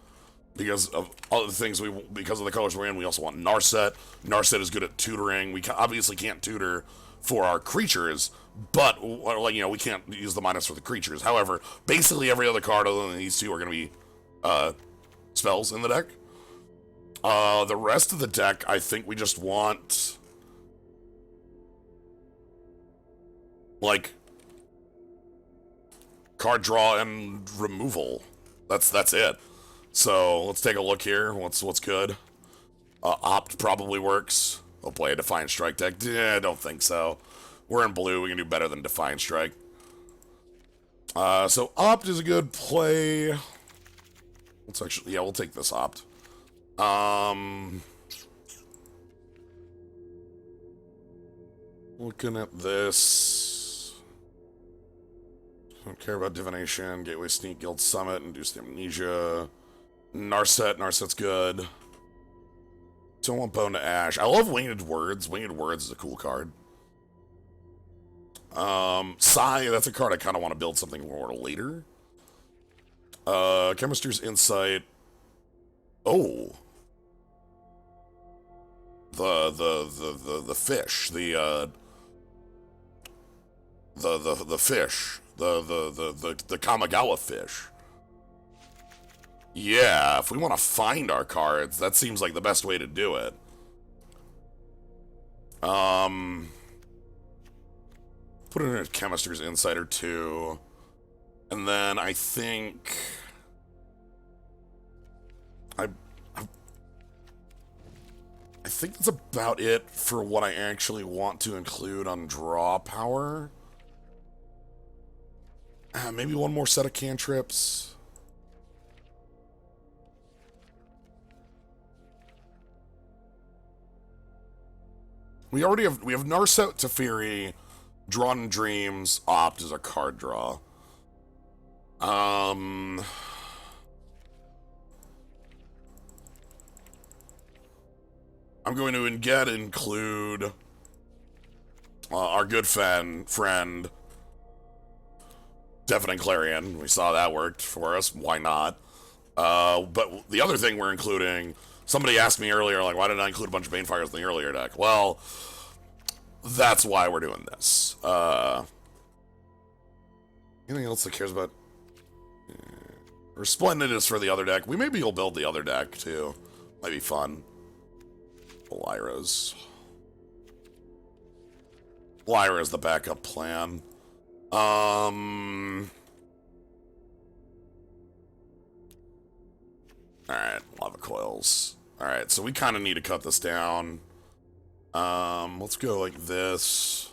Because of other things, because of the colors we're in, we also want Narset. Narset is good at tutoring. We obviously can't tutor for our creatures, but we can't use the minus for the creatures. However, basically every other card other than these two are going to be spells in the deck. The rest of the deck, I think we just want like card draw and removal. That's it. So let's take a look here. What's good? Opt probably works. I'll play a Defiant Strike deck. I don't think so. We're in blue. We can do better than Defiant Strike. So Opt is a good play. Let's actually, we'll take this Opt. Looking at this. Don't care about Divination, Gateway Sneak, Guild Summit, Induced Amnesia. Narset, Narset's good. Don't want Bone to Ash. I love Winged Words. Winged Words is a cool card. Sai, that's a card I kind of want to build something more later. Chemistry's Insight. Oh. The fish. The fish. The Kamigawa fish. Yeah, if we want to find our cards, that seems like the best way to do it. Put it in a Chemistry's Insider too. And then I think I think that's about it for what I actually want to include on draw power. Maybe one more set of cantrips. We have Narset, Teferi, Drawn in Dreams, Opt is a card draw. I'm going to include our good friend, Deafening Clarion. We saw that worked for us. Why not? But the other thing we're including, somebody asked me earlier, like, why didn't I include a bunch of Banefires in the earlier deck? Well, that's why we're doing this. Anything else that cares about? Resplendent is for the other deck. We maybe will build the other deck, too. Might be fun. Lyra's the backup plan. Alright, lava coils. Alright, so we kind of need to cut this down. Let's go like this.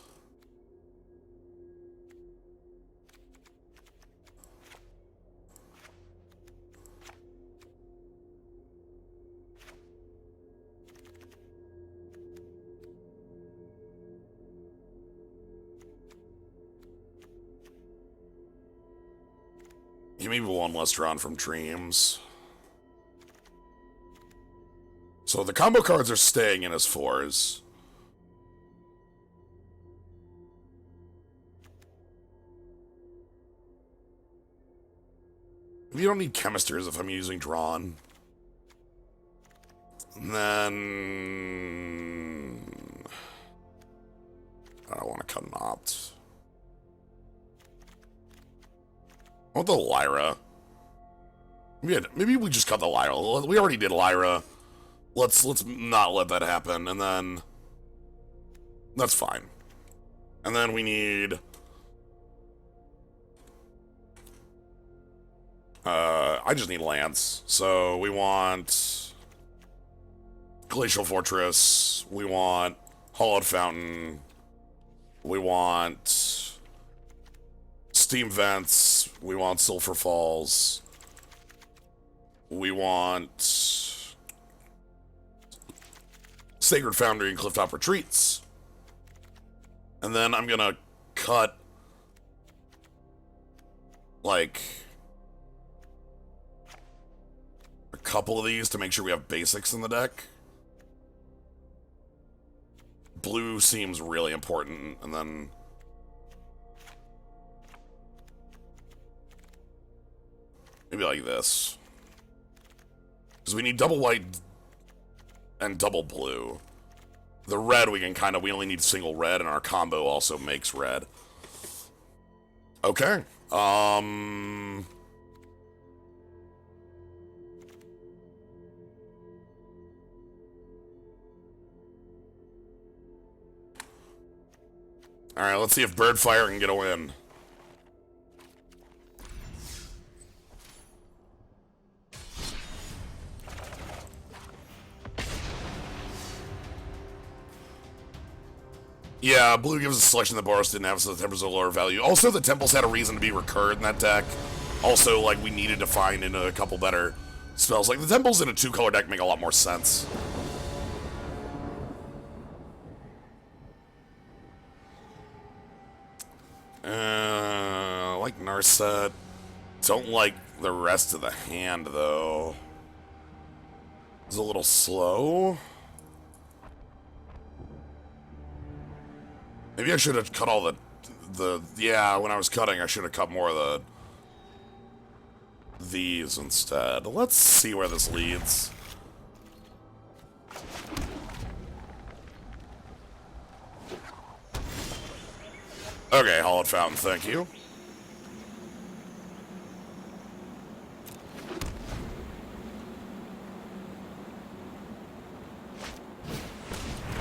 Give me one less drawn from Dreams. So the combo cards are staying in as 4s. You don't need Chemisters if I'm using Drawn. And then I don't want to cut an Opt. I want the Lyra. Maybe we just cut the Lyra. We already did Lyra. Let's not let that happen, and then that's fine. And then we need I just need Lance. So we want Glacial Fortress. We want Hollowed Fountain. We want Steam Vents. We want Sulphur Falls. We want Sacred Foundry and Clifftop Retreats. And then I'm gonna cut like a couple of these to make sure we have basics in the deck. Blue seems really important, and then maybe like this. Because we need double white and double blue. The red we only need single red, and our combo also makes red. Okay. Alright, let's see if Birdfire can get a win. Yeah, blue gives a selection that Boros didn't have, so the temples are lower value. Also, the temples had a reason to be recurred in that deck. Also, like, we needed to find in a couple better spells. Like, the temples in a 2-color deck make a lot more sense. Like Narset. Don't like the rest of the hand, though. It's a little slow. Maybe I should have cut all yeah, when I was cutting, I should have cut more of these instead. Let's see where this leads. Okay, Hollowed Fountain, thank you.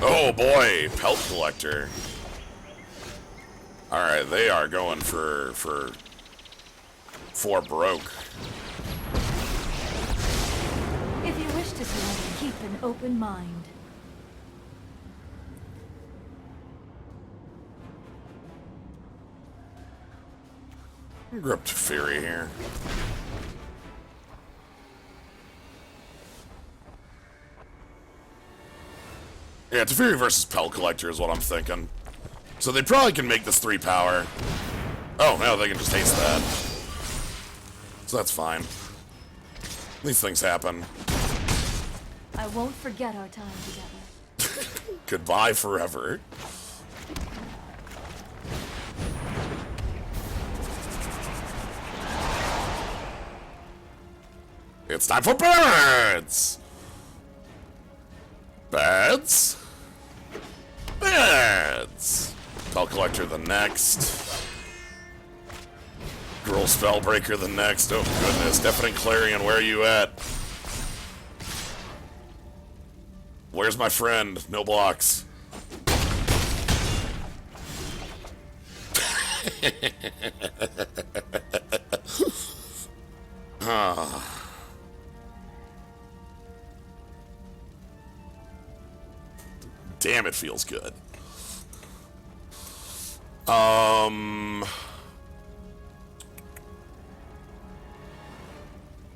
Oh boy, Pelt Collector. Alright, they are going for broke. If you wish to surrender, keep an open mind. Grip to Fury here. Yeah, Teferi versus Pelt Collector is what I'm thinking. So they probably can make this 3 power. Oh, no, they can just haste that. So that's fine. These things happen. I won't forget our time together. Goodbye forever. It's time for birds! Beds? Beds! Spell Collector the next. Girl Spellbreaker the next. Oh goodness. Deafening Clarion, where are you at? Where's my friend? No blocks. Damn, it feels good.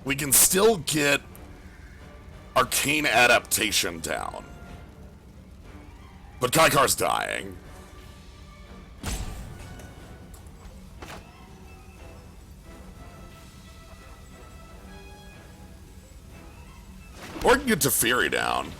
We can still get Arcane Adaptation down. But Kaikar's dying. Or we can get Teferi down.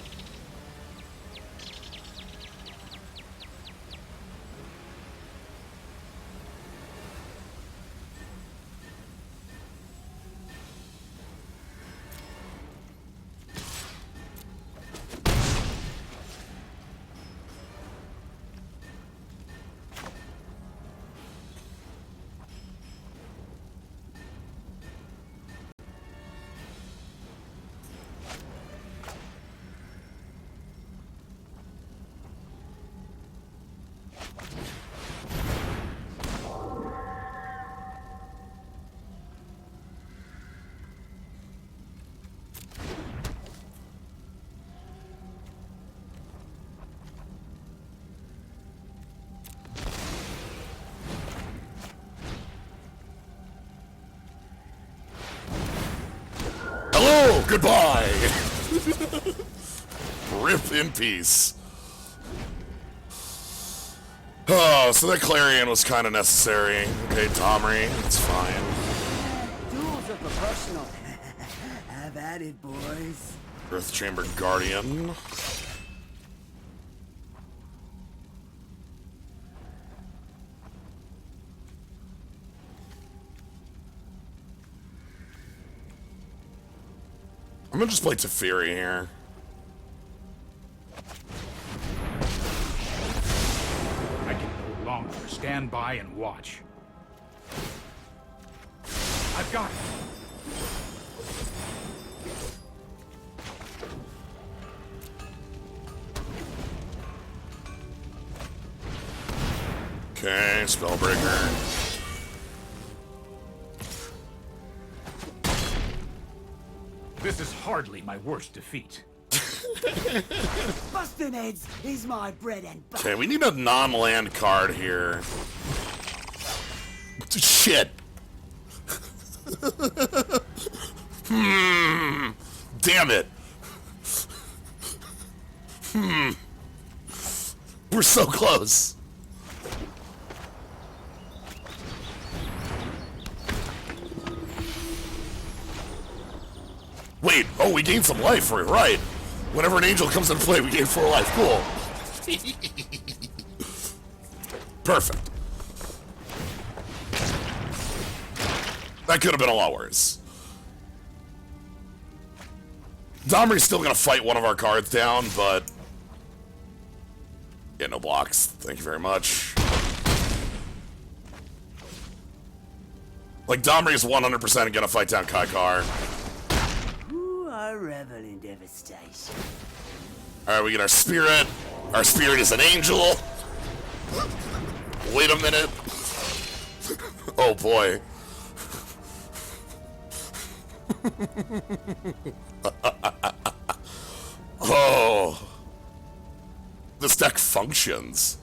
Hello, goodbye. Rip in peace. Oh, so that Clarion was kind of necessary. Okay, Tomry, it's fine. Duels are professional. Have at it, boys. Earth Chamber Guardian. I'm gonna just play Teferi here. I can no longer stand by and watch. I've got it. Okay, Spellbreaker. This is hardly my worst defeat. Bustin' heads is my bread and butter. Okay, we need a non-land card here. Shit. Damn it. We're so close. Oh, we gained some life, right. Whenever an angel comes into play, we gain 4 life. Cool. Perfect. That could have been a lot worse. Domri's still gonna fight one of our cards down, but... yeah, no blocks. Thank you very much. Like, Domri's 100% gonna fight down Kaikar. Ooh, I revel in devastation. Alright, we get our spirit. Our spirit is an angel. Wait a minute. Oh boy. Oh. This deck functions.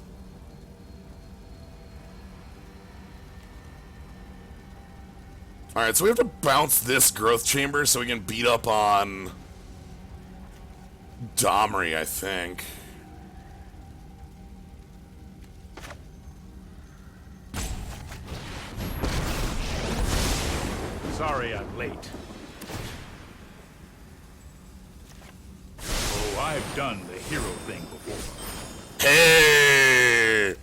Alright, so we have to bounce this growth chamber so we can beat up on Domri, I think. Sorry I'm late. Oh, I've done the hero thing before. Hey!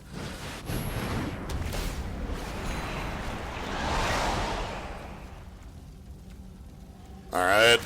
Alright.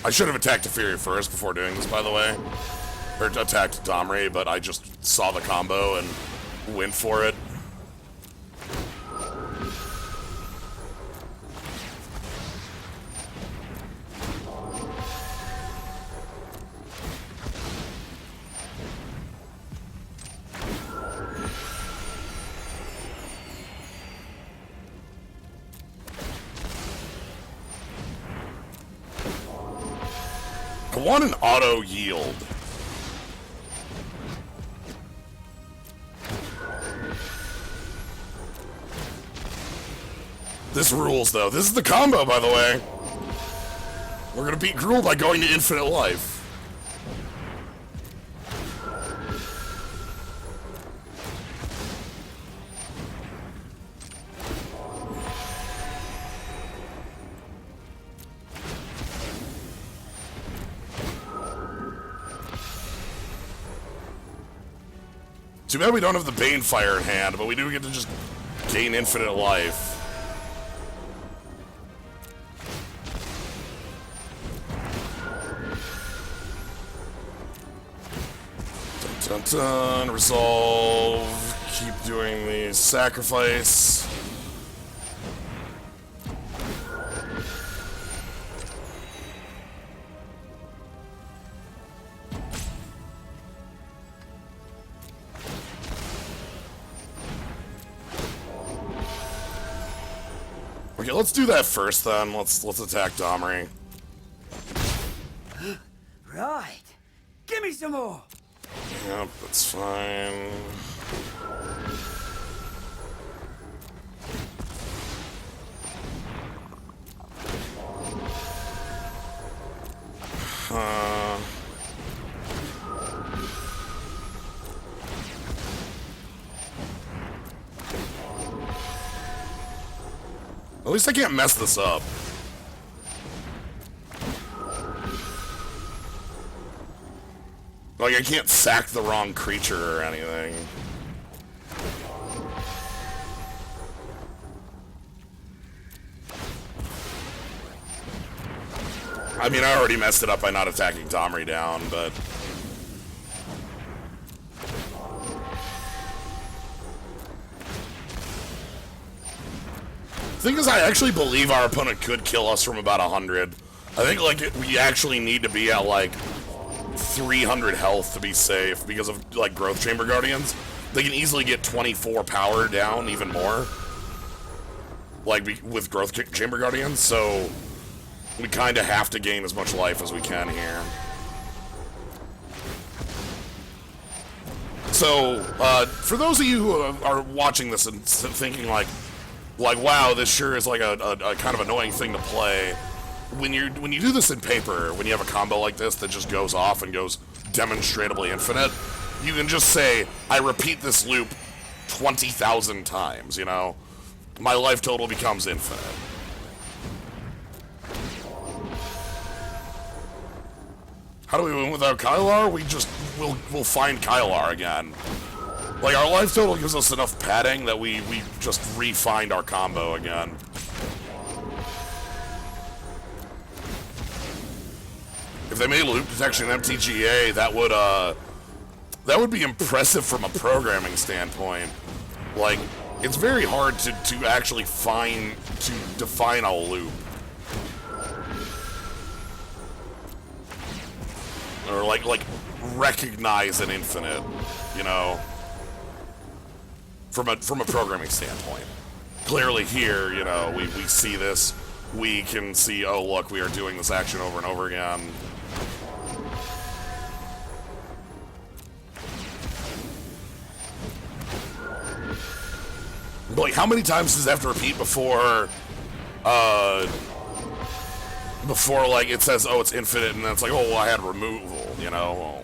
I should have attacked Teferi first before doing this, by the way. Or attacked Domri, but I just saw the combo and went for it. I want an auto yield. This rules, though. This is the combo, by the way. We're gonna beat Gruul by going to infinite life. Too bad we don't have the Banefire in hand, but we do get to just gain infinite life. Dun dun dun, resolve, keep doing the sacrifice. Okay, let's do that first then. Let's attack Domri. Right. Give me some more. Yep, that's fine. At least I can't mess this up. Like, I can't sack the wrong creature or anything. I mean, I already messed it up by not attacking Domri down, but... The thing is, I actually believe our opponent could kill us from about 100. I think, like, we actually need to be at, like, 300 health to be safe because of, like, Growth Chamber Guardians. they can easily get 24 power down even more. Like, with Growth Chamber Guardians, so we kind of have to gain as much life as we can here. So, for those of you who are watching this and thinking like, wow, this sure is like a kind of annoying thing to play. When you do this in paper, when you have a combo like this that just goes off and goes demonstrably infinite, you can just say, I repeat this loop 20,000 times, you know? My life total becomes infinite. How do we win without Kylar? We'll find Kylar again. Like, our life total gives us enough padding that we just re-find our combo again. If they made loop detection MTGA, that would be impressive from a programming standpoint. Like, it's very hard to actually define a loop. Or like recognize an infinite, you know, from a programming standpoint. Clearly here, you know, we see this, we can see, oh look, we are doing this action over and over again. But like, how many times does it have to repeat before like it says, oh, it's infinite, and then it's like, oh, well, I had removal, you know?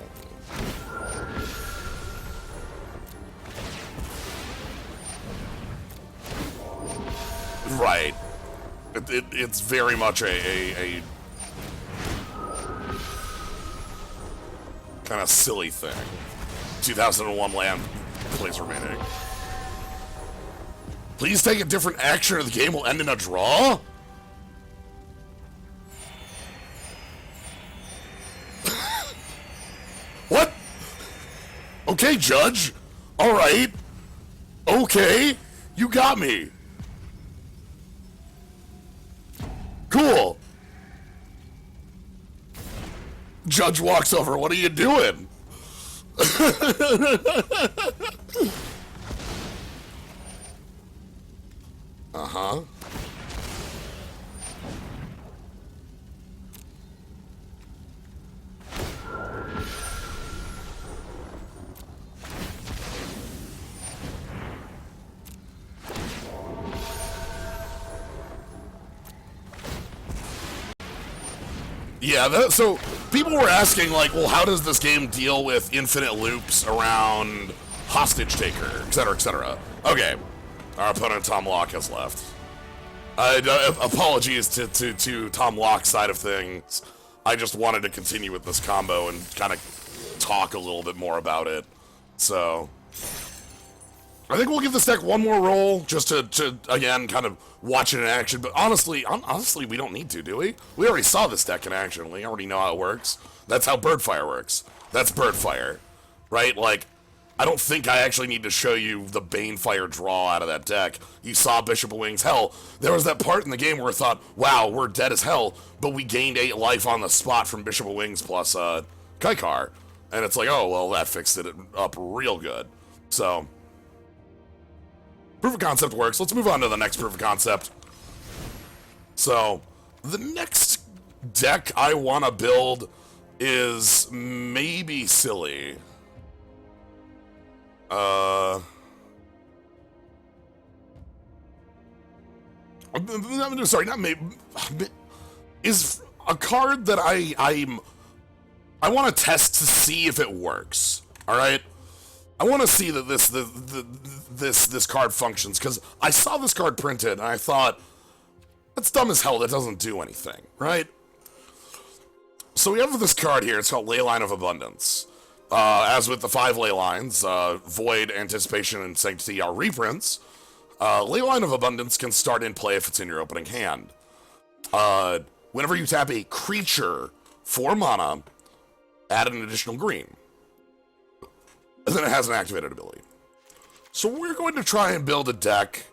Right. It's very much a kind of silly thing. 2001 land plays remaining. Please take a different action or the game will end in a draw? What? Okay, Judge. Alright. Okay. You got me. Cool. Judge walks over. What are you doing? Uh-huh. Yeah, so people were asking, like, well, how does this game deal with infinite loops around hostage taker, etc., etc.? Okay, our opponent Tom Locke has left. Apologies to Tom Locke's side of things. I just wanted to continue with this combo and kind of talk a little bit more about it. So I think we'll give this deck one more roll just to again kind of watch it in action. But honestly, we don't need to, do we? We already saw this deck in action. We already know how it works. That's how Birdfire works. That's Birdfire, right? Like, I don't think I actually need to show you the Banefire draw out of that deck. You saw Bishop of Wings. Hell, there was that part in the game where I thought, wow, we're dead as hell, but we gained 8 life on the spot from Bishop of Wings plus Kaikar. And it's like, oh, well, that fixed it up real good. So proof of concept works. Let's move on to the next proof of concept. So, the next deck I want to build is maybe silly. Sorry, not maybe. Is a card that I want to test to see if it works. All right. I want to see that this card functions, because I saw this card printed and I thought, that's dumb as hell, that doesn't do anything, right? So we have this card here, it's called Leyline of Abundance. As with the 5 ley lines, Void, Anticipation, and Sanctity are reprints. Leyline of Abundance can start in play if it's in your opening hand. Whenever you tap a creature for mana, add an additional green. And then it has an activated ability. So we're going to try and build a deck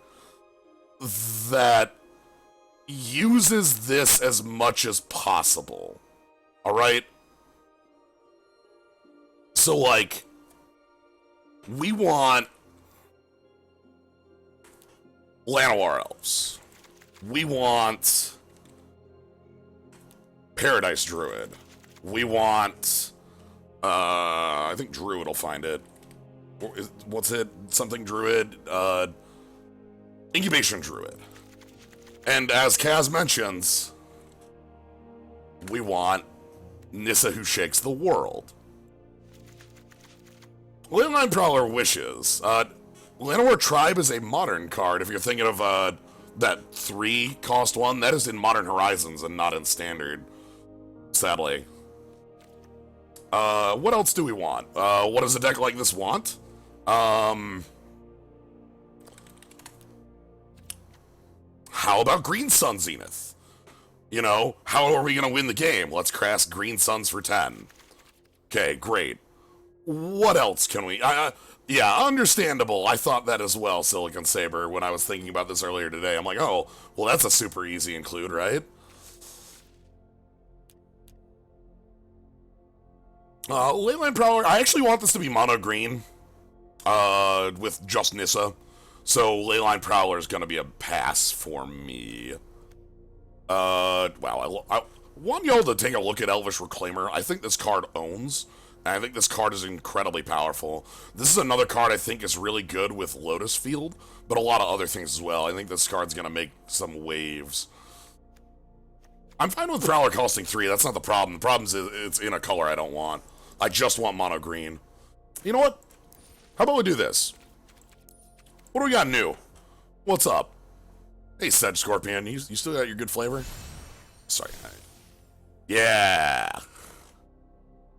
that uses this as much as possible. Alright? So, like, We want Llanowar Elves. We want Paradise Druid. We want, I think Druid will find it. What's it? Something Druid? Incubation Druid. And as Kaz mentions, we want Nissa Who Shakes the World. Leyline Prowler wishes. Llanowar Tribe is a modern card. If you're thinking of that 3-cost one, that is in Modern Horizons and not in Standard, sadly. What else do we want? What does a deck like this want? How about Green Sun Zenith? You know, how are we going to win the game? Let's cast Green Suns for 10. Okay, great. What else can we... yeah, understandable. I thought that as well, Silicon Saber, when I was thinking about this earlier today. I'm like, oh, well, that's a super easy include, right? Leyline Prowler, I actually want this to be mono green, with just Nissa. So Leyline Prowler is going to be a pass for me. Wow, I want y'all to take a look at Elvish Reclaimer. I think this card owns, and I think this card is incredibly powerful. This is another card I think is really good with Lotus Field, but a lot of other things as well. I think this card's going to make some waves. I'm fine with Prowler costing 3, that's not the problem. The problem is it's in a color I don't want. I just want mono green. You know what? How about we do this? What do we got new? What's up? Hey, Sedge Scorpion, you still got your good flavor? Sorry. Yeah.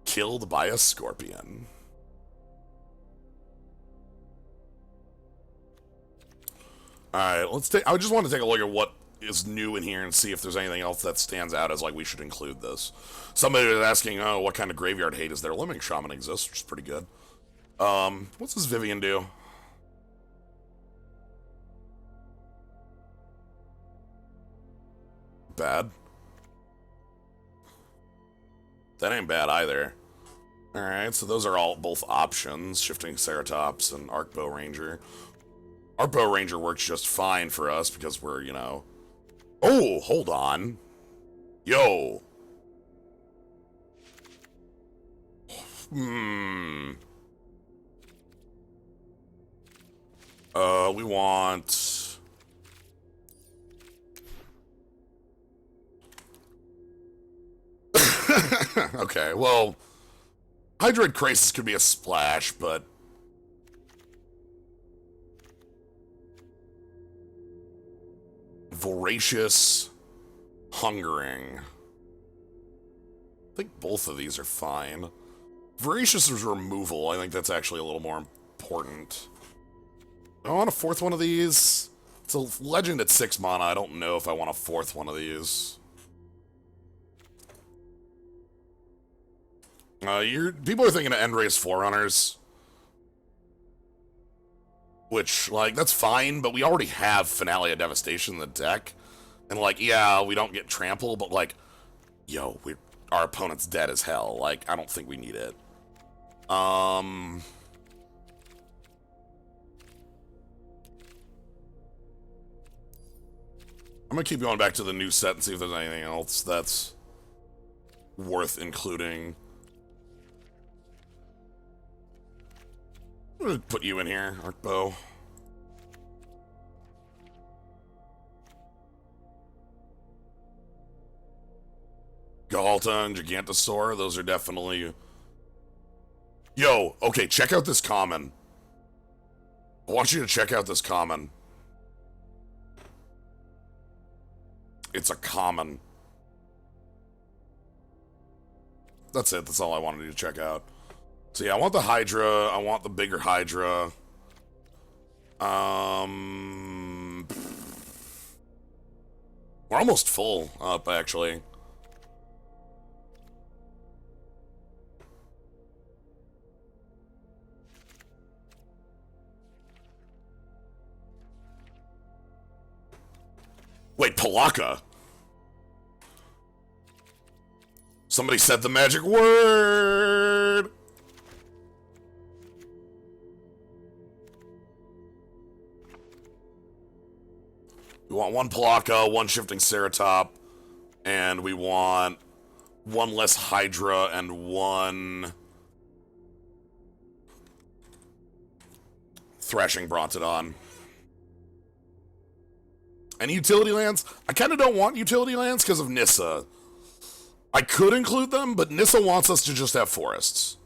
Killed by a scorpion. Alright, let's take... I just want to take a look at what is new in here and see if there's anything else that stands out as, like, we should include this. Somebody was asking, oh, what kind of graveyard hate is there? Lemming Shaman exists, which is pretty good. What's this Vivian do? Bad. That ain't bad either. Alright, so those are all both options. Shifting Ceratops and Arcbow Ranger. Arcbow Ranger works just fine for us because we're, you know... Oh, hold on. Yo. We want... Okay, well... Hydroid Crisis could be a splash, but... Voracious Hungering. I think both of these are fine. Voracious is removal. I think that's actually a little more important. I want a 4th one of these. It's a legend at 6 mana. I don't know if I want a 4th one of these. People are thinking of Endrace Forerunners. Which, like, that's fine, but we already have Finale of Devastation in the deck. And, like, yeah, we don't get Trample, but, like, yo, our opponent's dead as hell. Like, I don't think we need it. I'm gonna keep going back to the new set and see if there's anything else that's worth including. I'm gonna put you in here, Arcbow. Galta and Gigantosaur, those are definitely... Yo, okay, check out this common. I want you to check out this common. It's a common. That's it, that's all I wanted you to check out. So yeah, I want the Hydra, I want the bigger Hydra. We're almost full up, actually. Wait, Palaka? Somebody said the magic word! We want 1 Palaka, 1 Shifting Ceratop, and we want 1 less Hydra and 1 Thrashing Brontodon. Any utility lands? I kind of don't want utility lands because of Nissa. I could include them, but Nissa wants us to just have forests.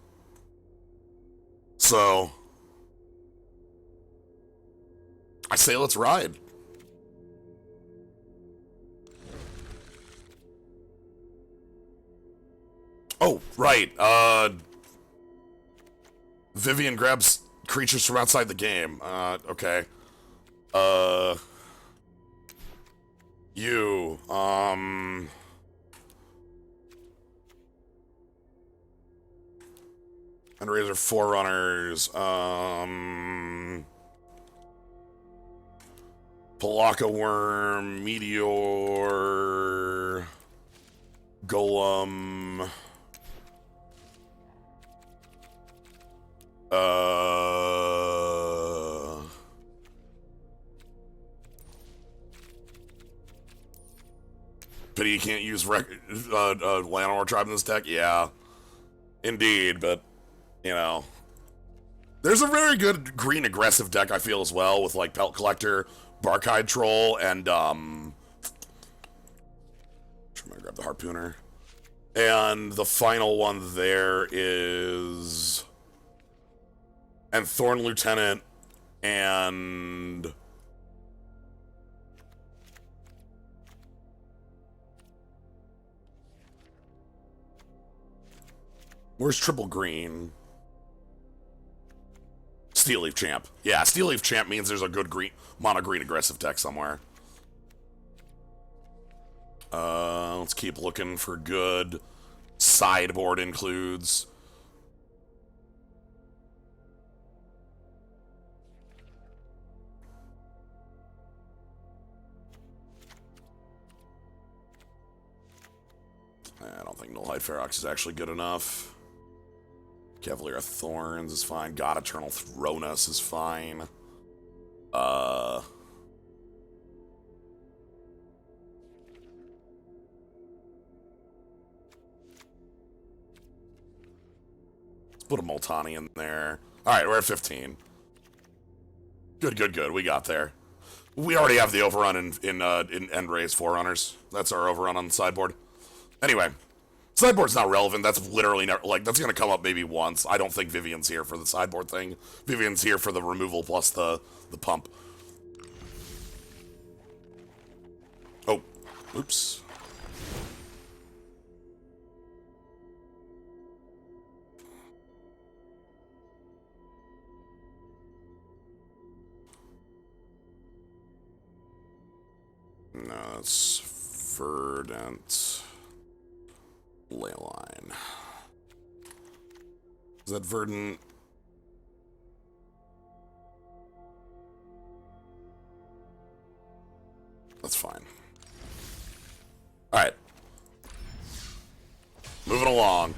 So, I say let's ride. Oh, right. Vivian grabs creatures from outside the game. Okay. You, and Razor Forerunners, Palaka Worm, Meteor, Golem, pity you can't use Llanowar Tribe in this deck? Yeah, indeed, but, you know. There's a very good green aggressive deck, I feel, as well, with, like, Pelt Collector, Barkhide Troll, and, I'm gonna grab the Harpooner. And the final one there is... and Thorn Lieutenant, and... where's triple green? Steel Leaf Champ. Yeah, Steel Leaf Champ means there's a good green, mono green aggressive deck somewhere. Let's keep looking for good sideboard includes. I don't think Nullhide Ferox is actually good enough. Cavalier of Thorns is fine. God Eternal Thronus is fine. Let's put a Multani in there. Alright, we're at 15. Good. We got there. We already have the overrun in End-Raze Forerunners. That's our overrun on the sideboard. Anyway. Sideboard's not relevant. That's literally not, like, that's gonna come up maybe once. I don't think Vivian's here for the sideboard thing. Vivian's here for the removal plus the pump. Oh, oops. No, it's Verdant. Leyline. Is that Verdant? That's fine. Alright. Moving along.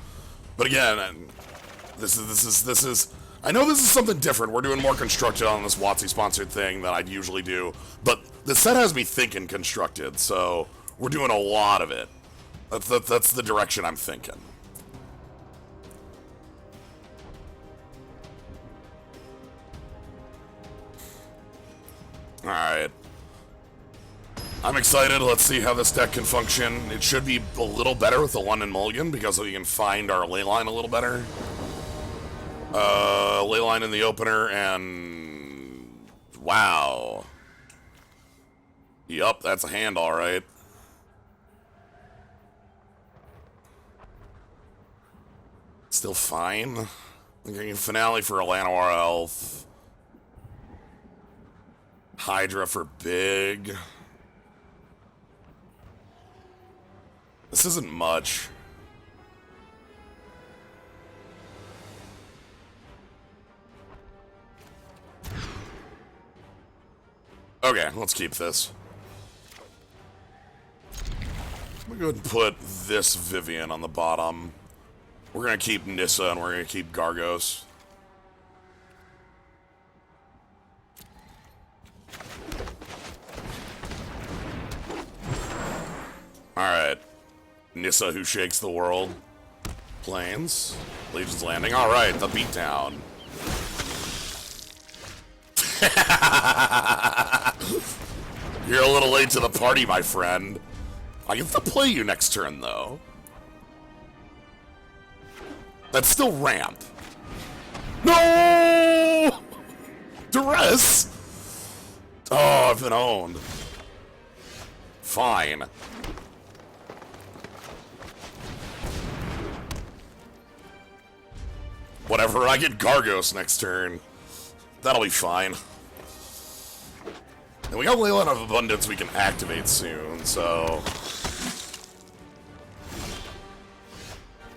But again, this is I know this is something different. We're doing more constructed on this WotC sponsored thing than I'd usually do, but the set has me thinking constructed, so we're doing a lot of it. That's the direction I'm thinking. Alright. I'm excited. Let's see how this deck can function. It should be a little better with the London Mulligan because we can find our leyline a little better. Leyline in the opener and... wow. Yup, that's a hand, alright. Still fine. I'm getting Finale for a Llanowar Elf. Hydra for big. This isn't much. Okay, let's keep this. I'm gonna go ahead and put this Vivian on the bottom. We're gonna keep Nissa and we're gonna keep Gargos. Alright. Nissa who shakes the world. Planes. Legion's Landing. Alright, the beatdown. You're a little late to the party, my friend. I get to play you next turn, though. That's still ramp. No! Duress! Oh, I've been owned. Fine. Whatever, I get Gargos next turn. That'll be fine. And we got Leyline of Abundance we can activate soon, so...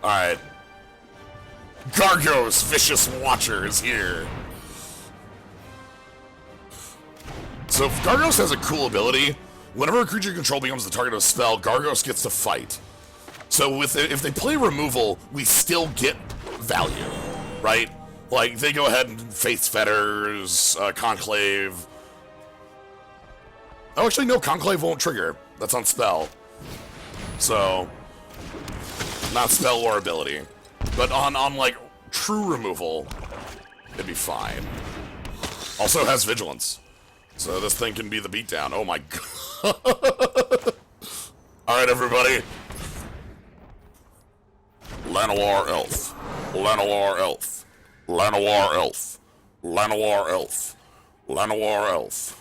Alright. Gargos, Vicious Watcher, is here. So if Gargos has a cool ability, whenever a creature you control becomes the target of a spell, Gargos gets to fight. So if they play removal, we still get value, right? Like, they go ahead and Faith's Fetters, Conclave. Oh, actually, no, Conclave won't trigger. That's on spell. So, not spell or ability. But on like, true removal, it'd be fine. Also has Vigilance. So this thing can be the beatdown. Oh my god. Alright, everybody. Llanowar Elf. Llanowar Elf. Llanowar Elf. Llanowar Elf. Llanowar Elf.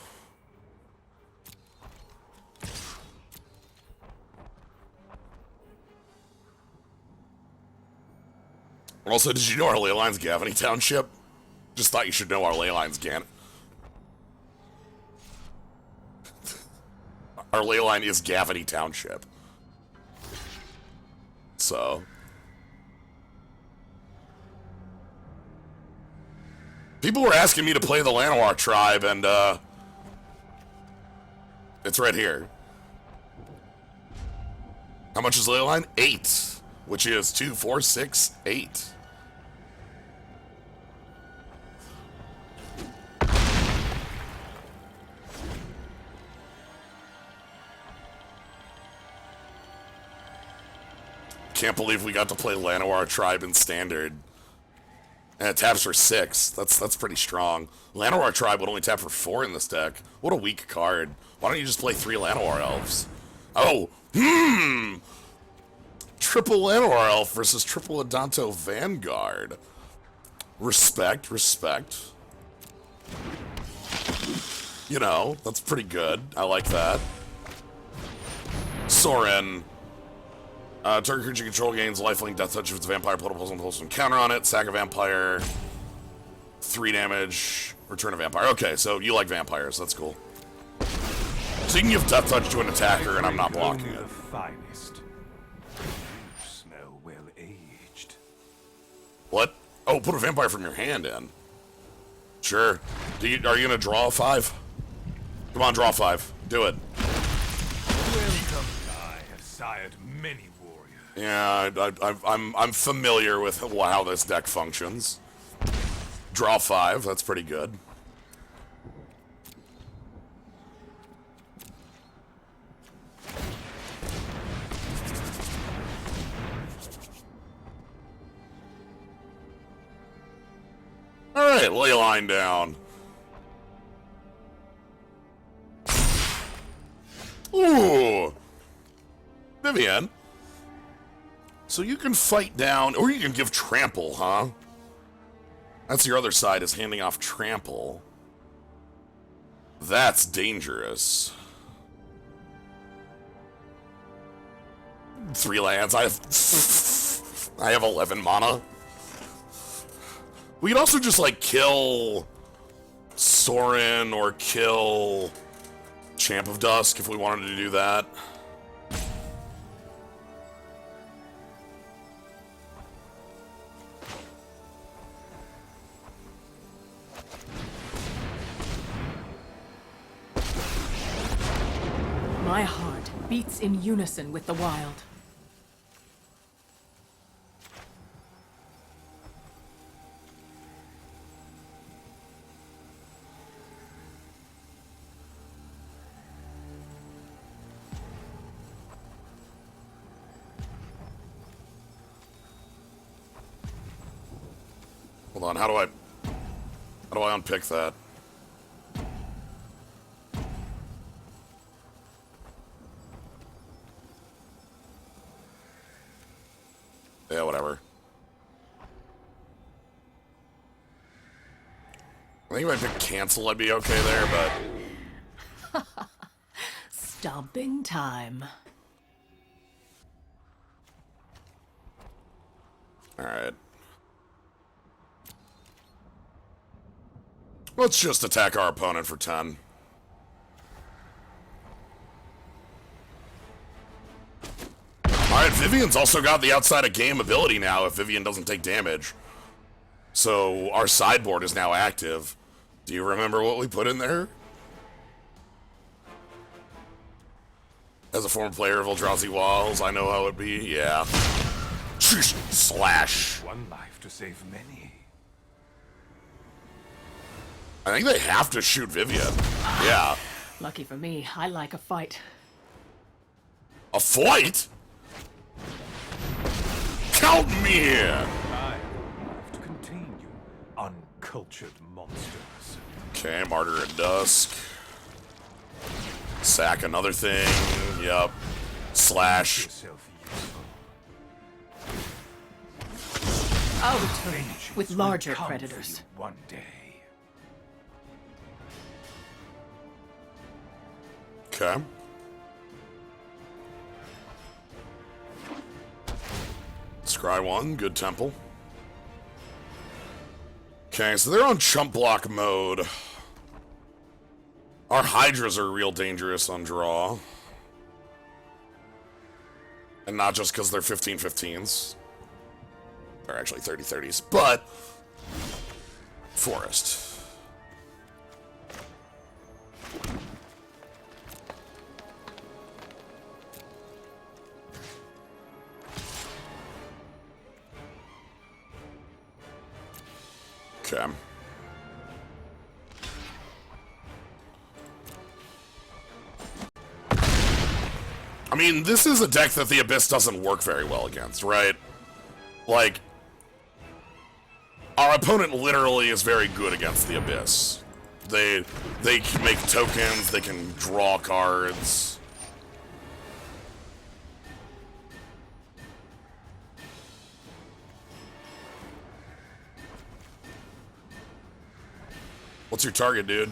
Also, did you know our ley line's Gavany Township? Just thought you should know our ley line's Our ley line is Gavany Township. So. People were asking me to play the Llanowar tribe, and, it's right here. How much is ley line? 8. Which is 2, 4, 6, 8. Can't believe we got to play Llanowar Tribe in Standard. And it taps for 6. That's pretty strong. Llanowar Tribe would only tap for 4 in this deck. What a weak card. Why don't you just play 3 Llanowar Elves? Oh, Triple Llanowar Elf versus Triple Adanto Vanguard. Respect, respect. You know, that's pretty good. I like that. Sorin. Target creature control gains lifelink, death touch if it's a vampire, put a plus 1/+1 counter on it, sack a vampire, 3 damage, return a vampire. Okay, so you like vampires, that's cool. So you can give death touch to an attacker and I'm not blocking it. Finest. You smell well aged. What? Oh, put a vampire from your hand in. Sure. Are you gonna draw a 5? Come on, draw 5. Do it. Welcome. I have sired many warriors. Yeah, I'm familiar with how this deck functions. Draw 5, that's pretty good. Alright, ley line down. Ooh! Vivian. So you can fight down, or you can give trample, huh? That's your other side, is handing off trample. That's dangerous. 3 lands, I have 11 mana. We could also just, like, kill Sorin or kill Champ of Dusk if we wanted to do that. My heart beats in unison with the wild. Hold on, how do I unpick that? Yeah, whatever. I think if I pick cancel, I'd be okay there, but... Stomping time. Alright. Let's just attack our opponent for 10. Alright, Vivian's also got the outside of game ability now if Vivian doesn't take damage. So our sideboard is now active. Do you remember what we put in there? As a former player of Eldrazi Walls, I know how it'd be. Yeah. Slash. One life to save many. I think they have to shoot Vivian. Yeah. Lucky for me, I like a fight. A fight? Count me in! I have to contain you, uncultured monsters. Okay, Martyr at Dusk. Sack another thing. Yup. Slash. Yourself useful. I'll return Vengeance with will larger come for predators. you one day. Okay. Scry 1, good temple. Okay, so they're on chump block mode. Our Hydras are real dangerous on draw. And not just because they're 15-15s. They're actually 30-30s, but... Forest. Okay. I mean, this is a deck that the Abyss doesn't work very well against, right? Like, our opponent literally is very good against the Abyss. They can make tokens, they can draw cards. What's your target, dude?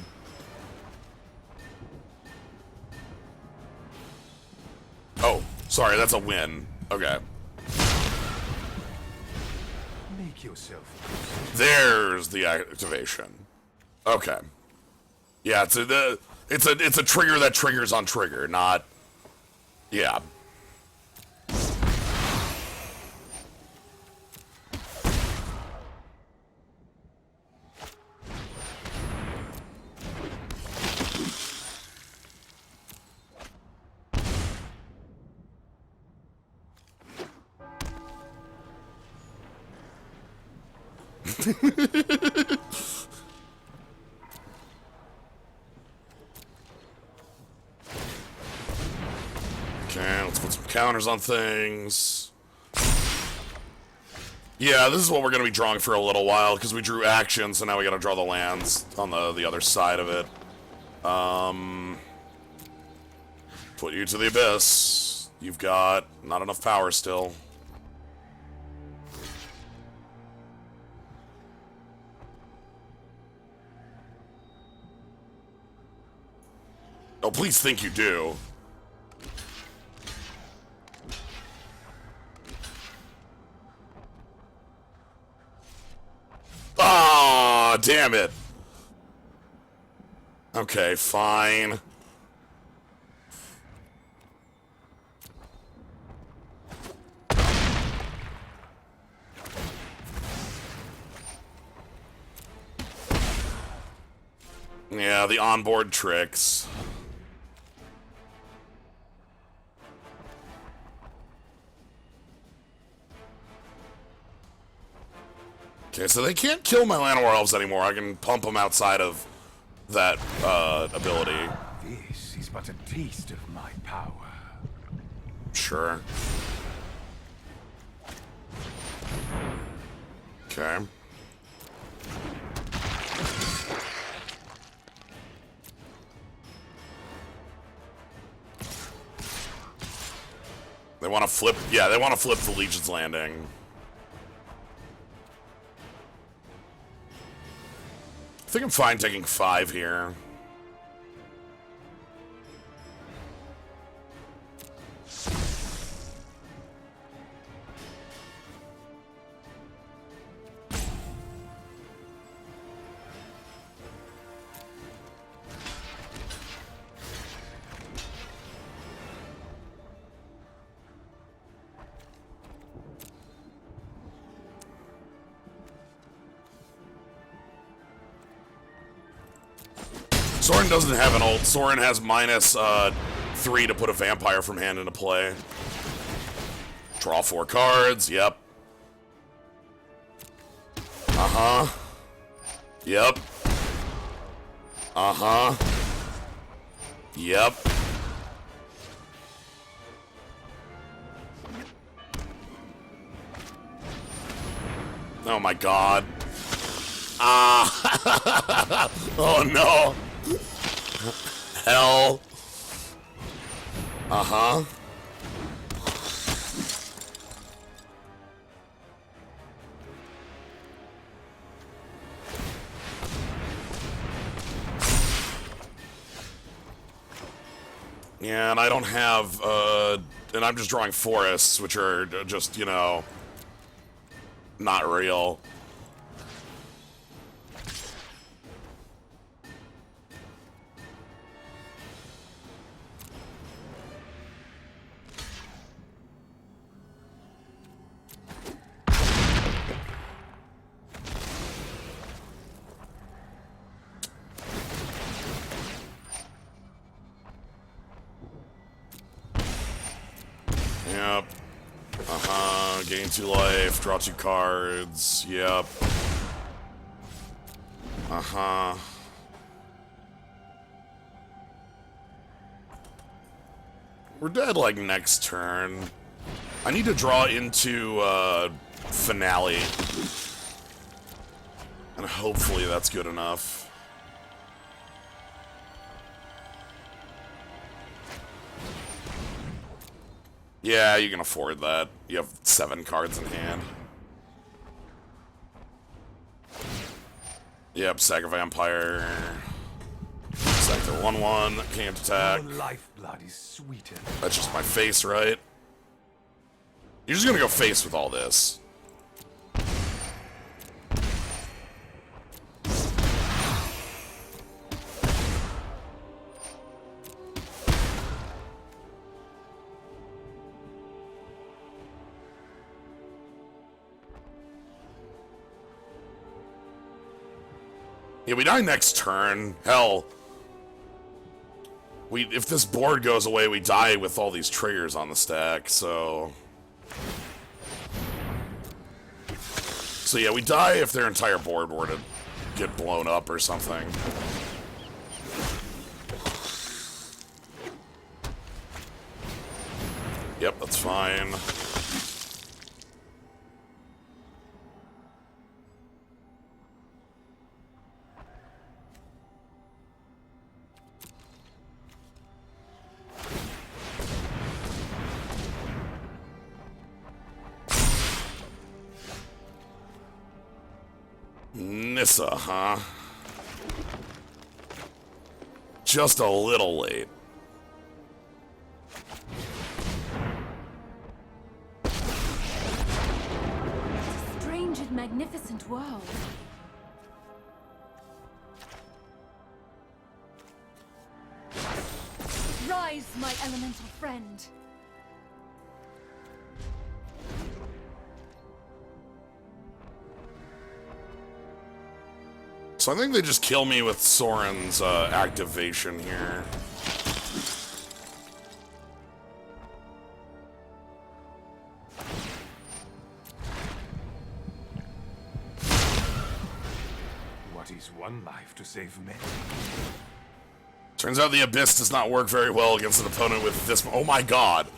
Oh, sorry, that's a win. Okay. Make yourself. There's the activation. Okay. Yeah, it's a trigger that triggers on trigger, not... Yeah. Okay, let's put some counters on things. Yeah, this is what we're going to be drawing for a little while, because we drew action, so now we got to draw the lands on the other side of it. Put you to the Abyss. You've got not enough power still. Oh, please think you do. Ah, damn it. Okay, fine. Yeah, the onboard tricks. Okay, so they can't kill my Llanowar Elves anymore. I can pump them outside of that ability. This is but a taste of my power. Sure. They want to flip. Yeah, they want to flip the Legion's Landing. I think I'm fine taking 5 here. Soren doesn't have an ult. Soren has minus 3 to put a vampire from hand into play. Draw 4 cards. Yep. Uh-huh. Yep. Uh-huh. Yep. Oh my god. Ah. Oh no. Hell. Uh-huh. Yeah, and I don't have, and I'm just drawing forests, which are just, you know, not real. Yep. Uh-huh. Gain 2 life. Draw 2 cards. Yep. Uh-huh. We're dead, like, next turn. I need to draw into, Finale. And hopefully that's good enough. Yeah, you can afford that. You have 7 cards in hand. Yep, sack a vampire. Sack the 1/1. Can't attack. Your lifeblood is sweeter. That's just my face, right? You're just gonna go face with all this. Yeah, we die next turn. Hell. If this board goes away, we die with all these triggers on the stack, so... So yeah, we die if their entire board were to get blown up or something. Yep, that's fine. Nissa, huh? Just a little late. Strange and magnificent world. Rise, my elemental friend. So I think they just kill me with Soren's activation here. What is one life to save many? Turns out the Abyss does not work very well against an opponent with this. Oh my god!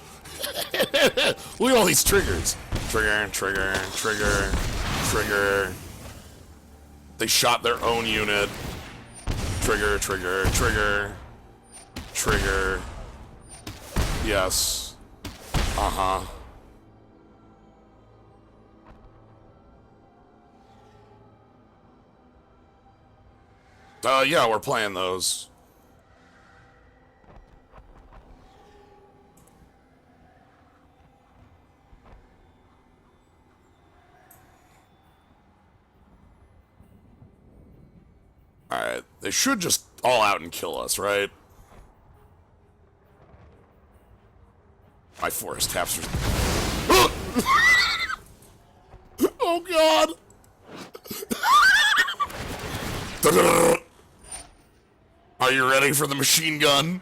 Look at all these triggers. Trigger, trigger, trigger, trigger. They shot their own unit. Trigger, trigger, trigger. Trigger. Yes. Uh-huh. Yeah, we're playing those. Alright, they should just all out and kill us, right? My forest taps are... Oh god! Are you ready for the machine gun?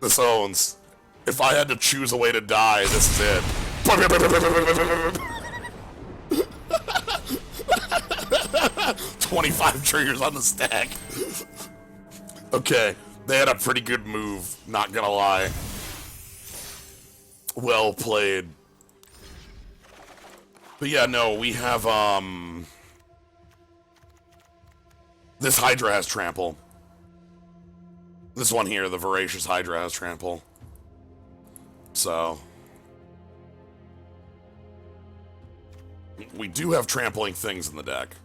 This owns. If I had to choose a way to die, this is it. 25 triggers on the stack. Okay, they had a pretty good move, not gonna lie. Well played. But yeah, no, we have, this Hydra has trample. This one here, the Voracious Hydra, has trample. So... we do have trampling things in the deck.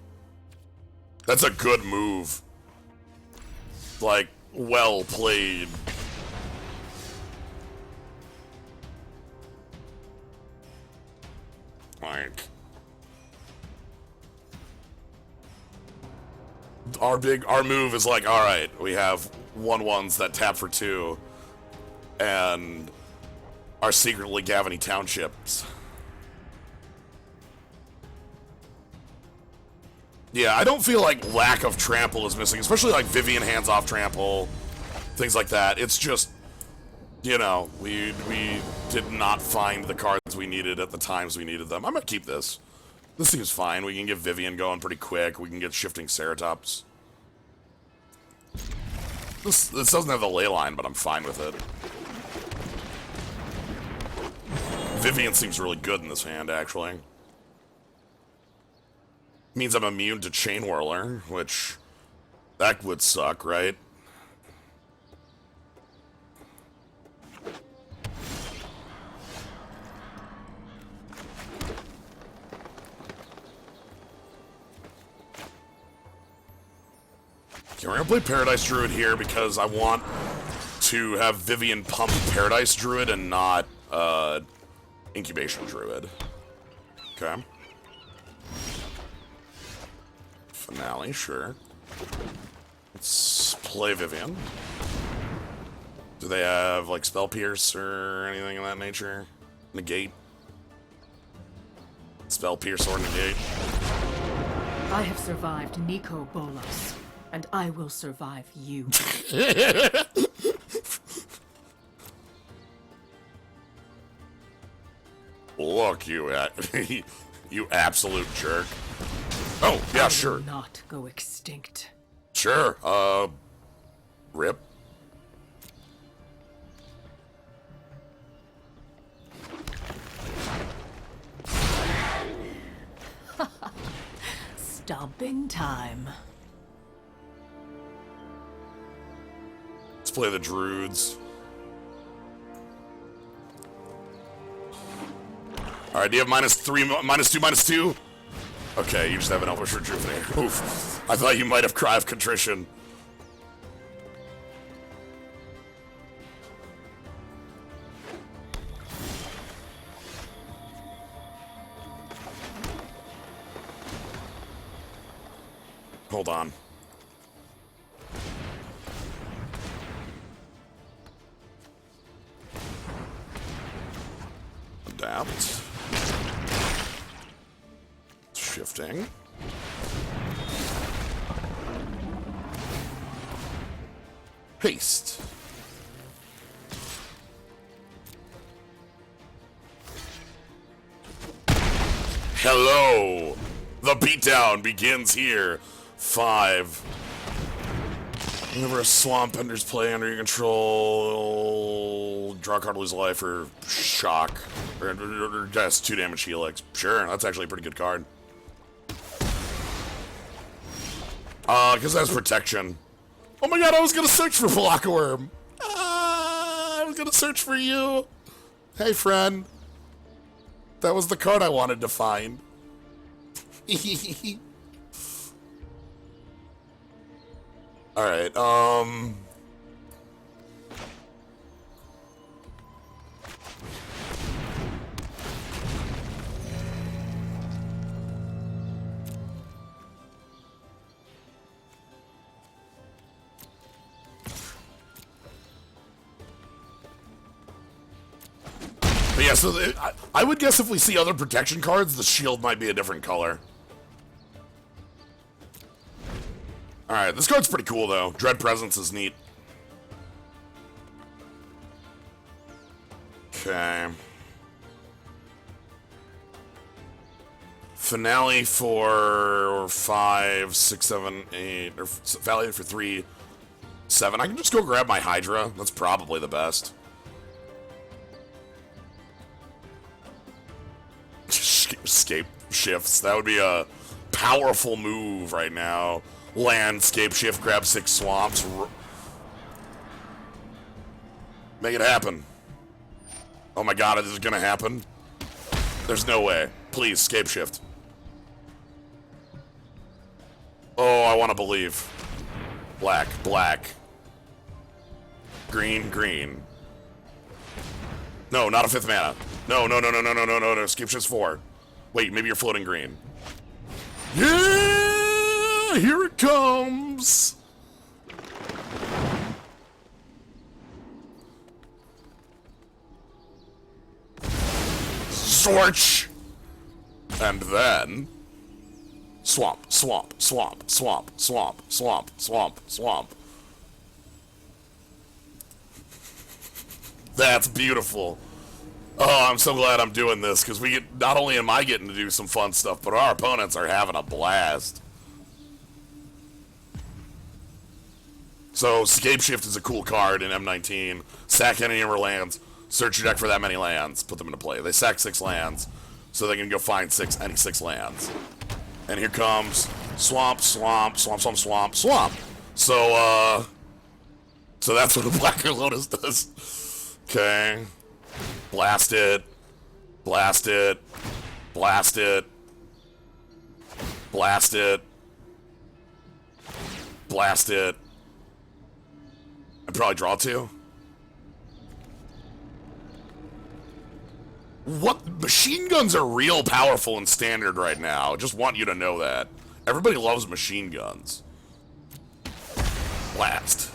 That's a good move. Like, well played. Like... Our move is like, alright, we have 1/1s that tap for 2. And... our secretly Gavany townships. Yeah, I don't feel like lack of trample is missing, especially like Vivian hands off trample, things like that. It's just, you know, we did not find the cards we needed at the times we needed them. I'm gonna keep this. This seems fine. We can get Vivian going pretty quick. We can get shifting Ceratops. This doesn't have the ley line, but I'm fine with it. Vivian seems really good in this hand, actually. Means I'm immune to Chain Whirler, which... that would suck, right? Okay, we're gonna play Paradise Druid here because I want to have Vivian pump Paradise Druid and not, Incubation Druid. Okay. Finale, sure. Let's play Vivian. Do they have, like, Spell Pierce or anything of that nature? Negate? Spell Pierce or Negate? I have survived Nico Bolas, and I will survive you. Look, you you absolute jerk. Oh, yeah, sure. I will not go extinct. Sure, rip. Stomping time. Let's play the Druids. Alright, do you have -3, -2, -2? Okay, you just have an Elvish Rejuvenator. Oof. I thought you might have Cry of Contrition. Hold on. Adapt. Shifting. Haste. Hello! The beatdown begins here. 5. Whenever a swamp enters play under your control, draw a card, lose a life, or shock. Or that's 2 damage helix. Sure, that's actually a pretty good card. Because that's protection. Oh my god, I was gonna search for Blockaworm. I was gonna search for you. Hey, friend. That was the card I wanted to find. Alright, but yeah, so I would guess if we see other protection cards, the shield might be a different color. Alright, this card's pretty cool, though. Dread Presence is neat. Okay. Finale for 5, 6, 7, 8, or Finale for 3, 7. I can just go grab my Hydra. That's probably the best. Scape shifts. That would be a powerful move right now. Landscape shift, grab 6 swamps. Make it happen. Oh my god, is it gonna happen? There's no way. Please, scape shift. Oh, I want to believe. Black, black. Green, green. No, not a 5th mana. No, no, no, no, no, no, no, no, no. Scape shift's 4. Wait, maybe you're floating green. Yeah! Here it comes! Sorch! And then... Swamp, swamp, swamp, swamp, swamp, swamp, swamp, swamp. That's beautiful. Oh, I'm so glad I'm doing this, because we get, not only am I getting to do some fun stuff, but our opponents are having a blast. So, Scape Shift is a cool card in M19. Sack any of our lands, search your deck for that many lands, put them into play. They sack 6 lands, so they can go find any 6 lands. And here comes swamp, swamp, swamp, swamp, swamp, swamp. So, so that's what a Blacker Lotus does. Okay. Blast it. Blast it. Blast it. Blast it. Blast it. I'd probably draw 2. What? Machine guns are real powerful in Standard right now. Just want you to know that. Everybody loves machine guns. Blast.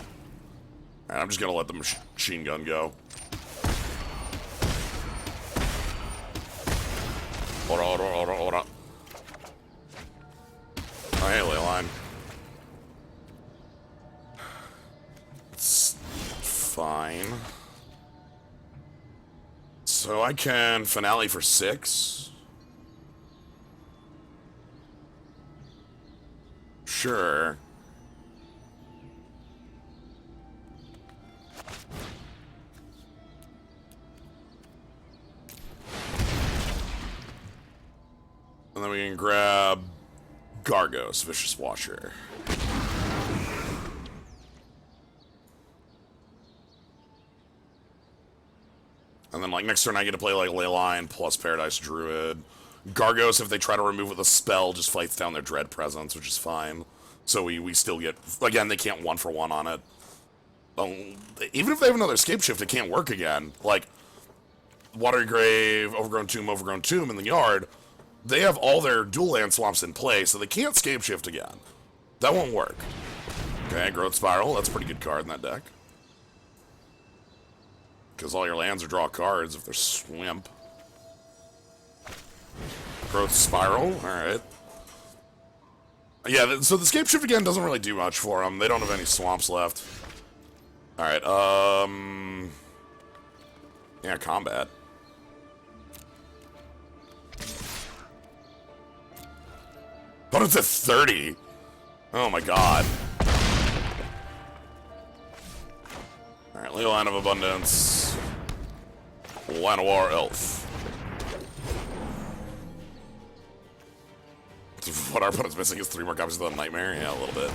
Alright, I'm just gonna let the machine gun go. Ora, ora, ora, ora. Oh, hey, Leyline. It's fine. So I can Finale for 6. Sure. And then we can grab Gargos, Vicious Watcher. And then, like, next turn I get to play, like, Leyline plus Paradise Druid. Gargos, if they try to remove with a spell, just fights down their Dread Presence, which is fine. So we still get... Again, they can't 1-for-1 on it. Even if they have another Escape Shift, it can't work again. Like, Watery Grave, Overgrown Tomb in the yard, they have all their dual land swamps in play, so they can't Escape Shift again. That won't work. Okay, Growth Spiral, that's a pretty good card in that deck. Because all your lands are draw cards if they're Swimp. Growth Spiral, alright. Yeah, so the Escape Shift again doesn't really do much for them. They don't have any swamps left. Alright, yeah, combat. But it's at 30. Oh my god. Alright, Leyline of Abundance. Llanowar Elf. What our opponent's missing is 3 more copies of the Nightmare? Yeah, a little bit.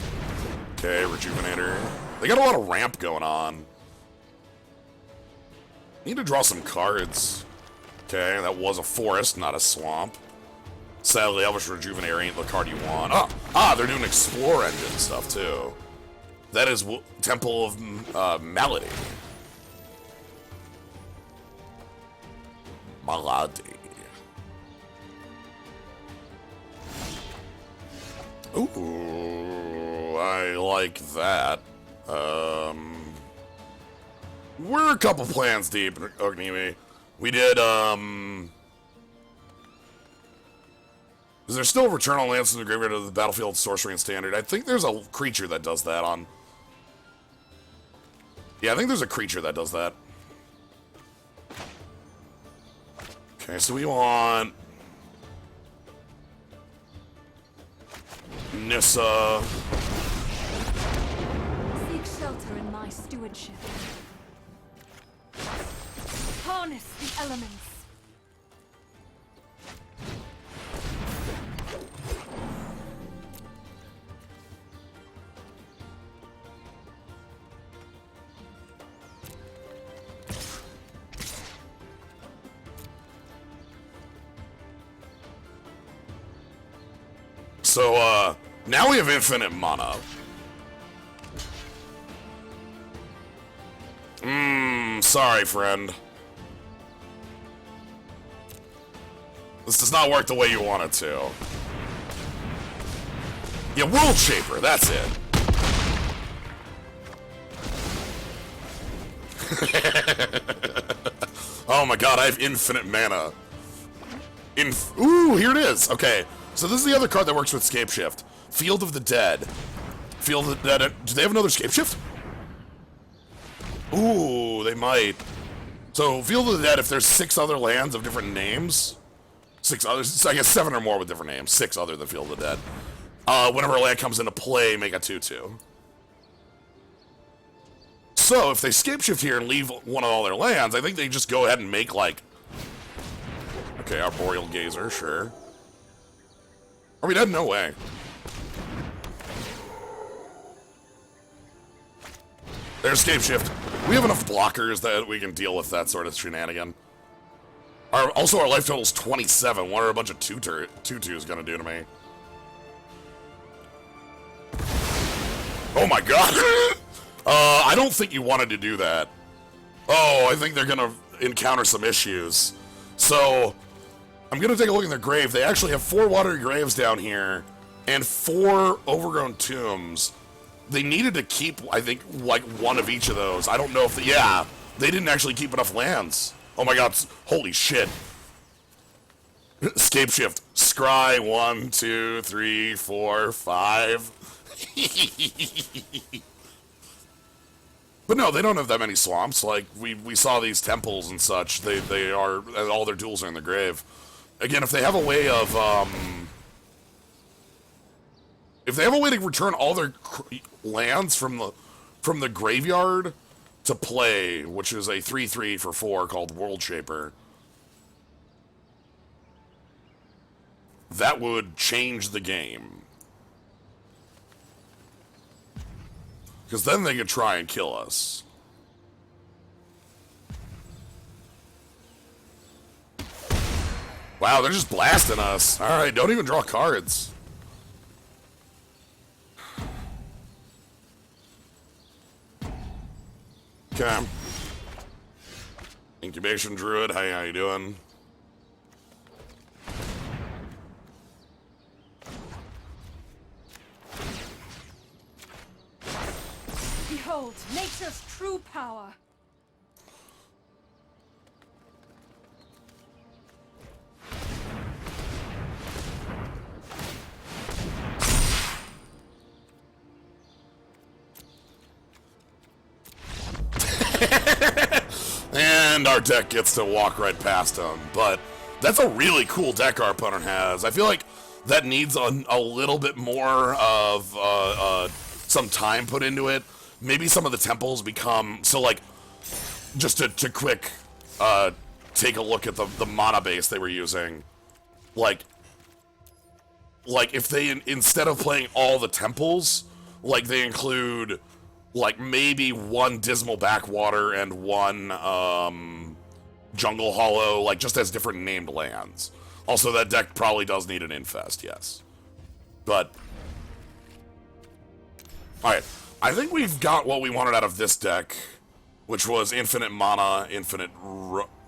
Okay, Rejuvenator. They got a lot of ramp going on. Need to draw some cards. Okay, that was a forest, not a swamp. Sadly, Elvish Rejuvenator ain't the card you want. They're doing Explore Engine stuff, too. That is Temple of Melody. Malady. Ooh, I like that. We're a couple plans deep, Ognimi. We did, Is there still Return on Lands in the Graveyard of the Battlefield Sorcery and Standard? I think there's a creature that does that on... Yeah, I think there's a creature that does that. Okay, so we want... Nissa. Seek shelter in my stewardship. Harness the elements. So, now we have infinite mana. Sorry, friend. This does not work the way you want it to. Yeah, World Shaper, that's it. Oh my god, I have infinite mana. Ooh, here it is. Okay, so this is the other card that works with Scapeshift. Field of the Dead. Field of the Dead. Do they have another Scapeshift? Ooh, they might. So, Field of the Dead, if there's 6 other lands of different names, 6 others, I guess 7 or more with different names, 6 other than Field of the Dead, whenever a land comes into play, make a 2/2. So, if they Scapeshift here and leave one of all their lands, I think they just go ahead and make, like... Okay, Arboreal Gazer, sure. Are we dead? No way. There's Scapeshift. We have enough blockers that we can deal with that sort of shenanigan. Also, our life total's 27. What are a bunch of 2/2s gonna do to me? Oh my god! I don't think you wanted to do that. Oh, I think they're gonna encounter some issues. So, I'm gonna take a look in their grave. They actually have 4 watery graves down here, and 4 overgrown tombs. They needed to keep, I think, like, one of each of those. I don't know if yeah, they didn't actually keep enough lands. Oh my god, holy shit. Scapeshift. Scry, 1, 2, 3, 4, 5. But no, they don't have that many swamps. Like, we saw these temples and such. They are, all their tools are in the grave. Again, if they have a way of, if they have a way to return all their lands from the graveyard to play, which is a 3/3 for 4 called World Shaper, that would change the game. Because then they could try and kill us. Wow, they're just blasting us. Alright, don't even draw cards. Okay. Incubation Druid, hey, how you doing? Behold, nature's true power. And our deck gets to walk right past him. But that's a really cool deck our opponent has. I feel like that needs a little bit more of some time put into it. Maybe some of the temples become... So, like, just to quick take a look at the mana base they were using. Like if they, instead of playing all the temples, Like, they include, like, maybe one Dismal Backwater and one, Jungle Hollow, like, just as different named lands. Also, that deck probably does need an Infest, yes. But, alright, I think we've got what we wanted out of this deck, which was infinite mana, infinite,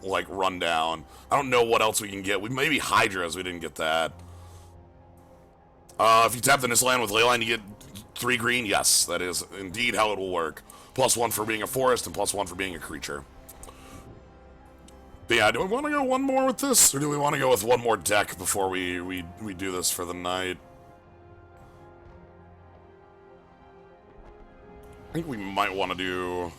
like, rundown. I don't know what else we can get. Maybe Hydras, we didn't get that. If you tap the Nisland with Leyline, you get 3 green. Yes, that is indeed how it will work. +1 for being a forest and +1 for being a creature. But yeah, do we want to go one more with this, or do we want to go with one more deck before we do this for the night? I think we might want to do...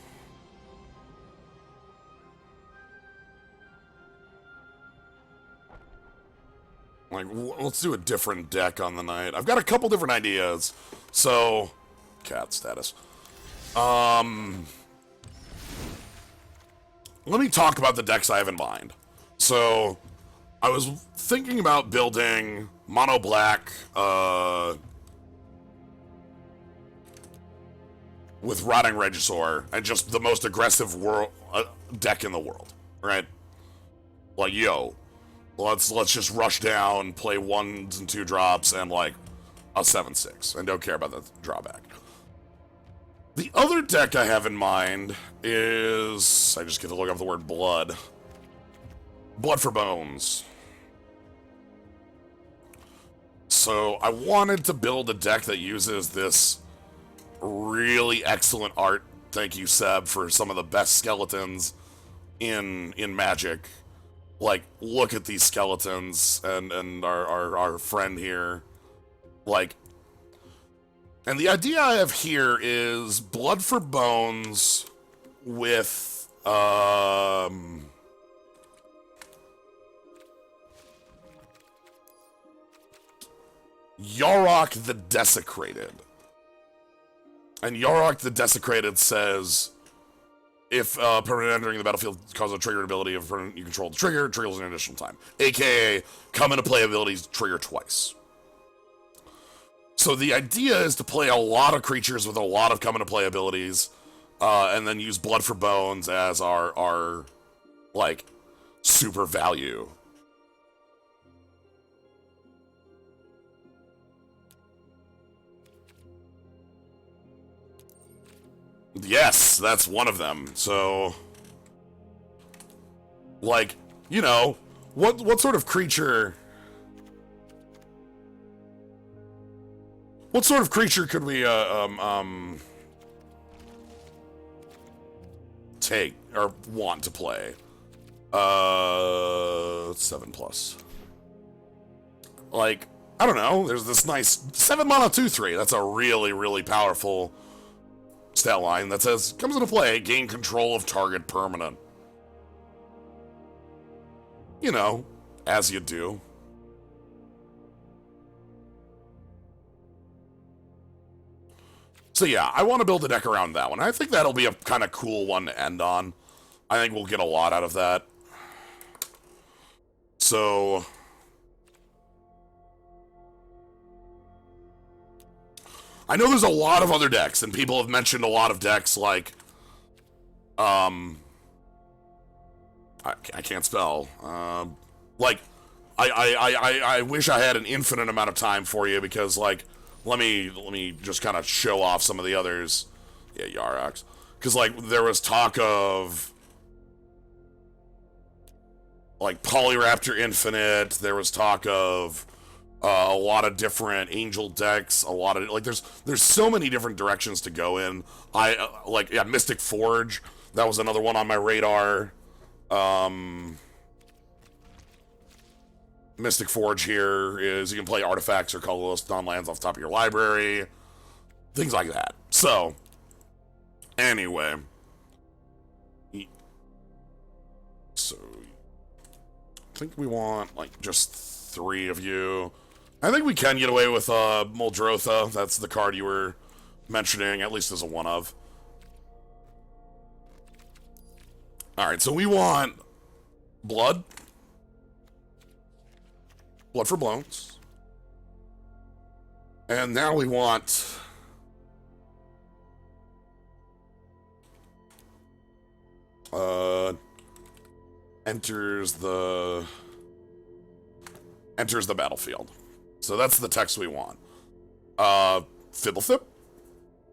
like, let's do a different deck on the night. I've got a couple different ideas. So, cat status. Let me talk about the decks I have in mind. So, I was thinking about building mono black, with Rotting Regisaur, and just the most aggressive deck in the world, right? Like, yo, let's just rush down, play 1s and 2 drops, and like a 7/6, and don't care about the drawback. The other deck I have in mind is, I just get to look up the word blood. Blood for Bones. So I wanted to build a deck that uses this really excellent art. Thank you, Seb, for some of the best skeletons in Magic. Like, look at these skeletons and our friend here. Like, and the idea I have here is Blood for Bones with, Yarok the Desecrated. And Yarok the Desecrated says, if permanent entering the battlefield causes a triggered ability of permanent you control the trigger, triggers an additional time. AKA, come into play abilities trigger twice. So the idea is to play a lot of creatures with a lot of come into play abilities, and then use Blood for Bones as our like, super value. Yes, that's one of them. So, like, you know, what sort of creature? What sort of creature could we take or want to play? 7+. Like, I don't know. There's this nice 7 mana 2/3. That's a really, really powerful stat line that says, comes into play, gain control of target permanent. You know, as you do. So yeah, I want to build a deck around that one. I think that'll be a kind of cool one to end on. I think we'll get a lot out of that. So... I know there's a lot of other decks, and people have mentioned a lot of decks like, I can't spell. Like, I wish I had an infinite amount of time for you, because, like, let me just kind of show off some of the others. Yeah, Yarox. Because, like, there was talk of, like, Polyraptor Infinite. There was talk of a lot of different Angel decks. A lot of, like, there's so many different directions to go in. Like, yeah, Mystic Forge. That was another one on my radar. Mystic Forge here is you can play artifacts or colorless non-lands off the top of your library. Things like that. So, anyway. So, I think we want, like, just 3 of you. I think we can get away with Muldrotha. That's the card you were mentioning, at least as a one of. Alright, so we want Blood. Blood for Bones. And now we want enters the battlefield. So that's the text we want. Fibblethip.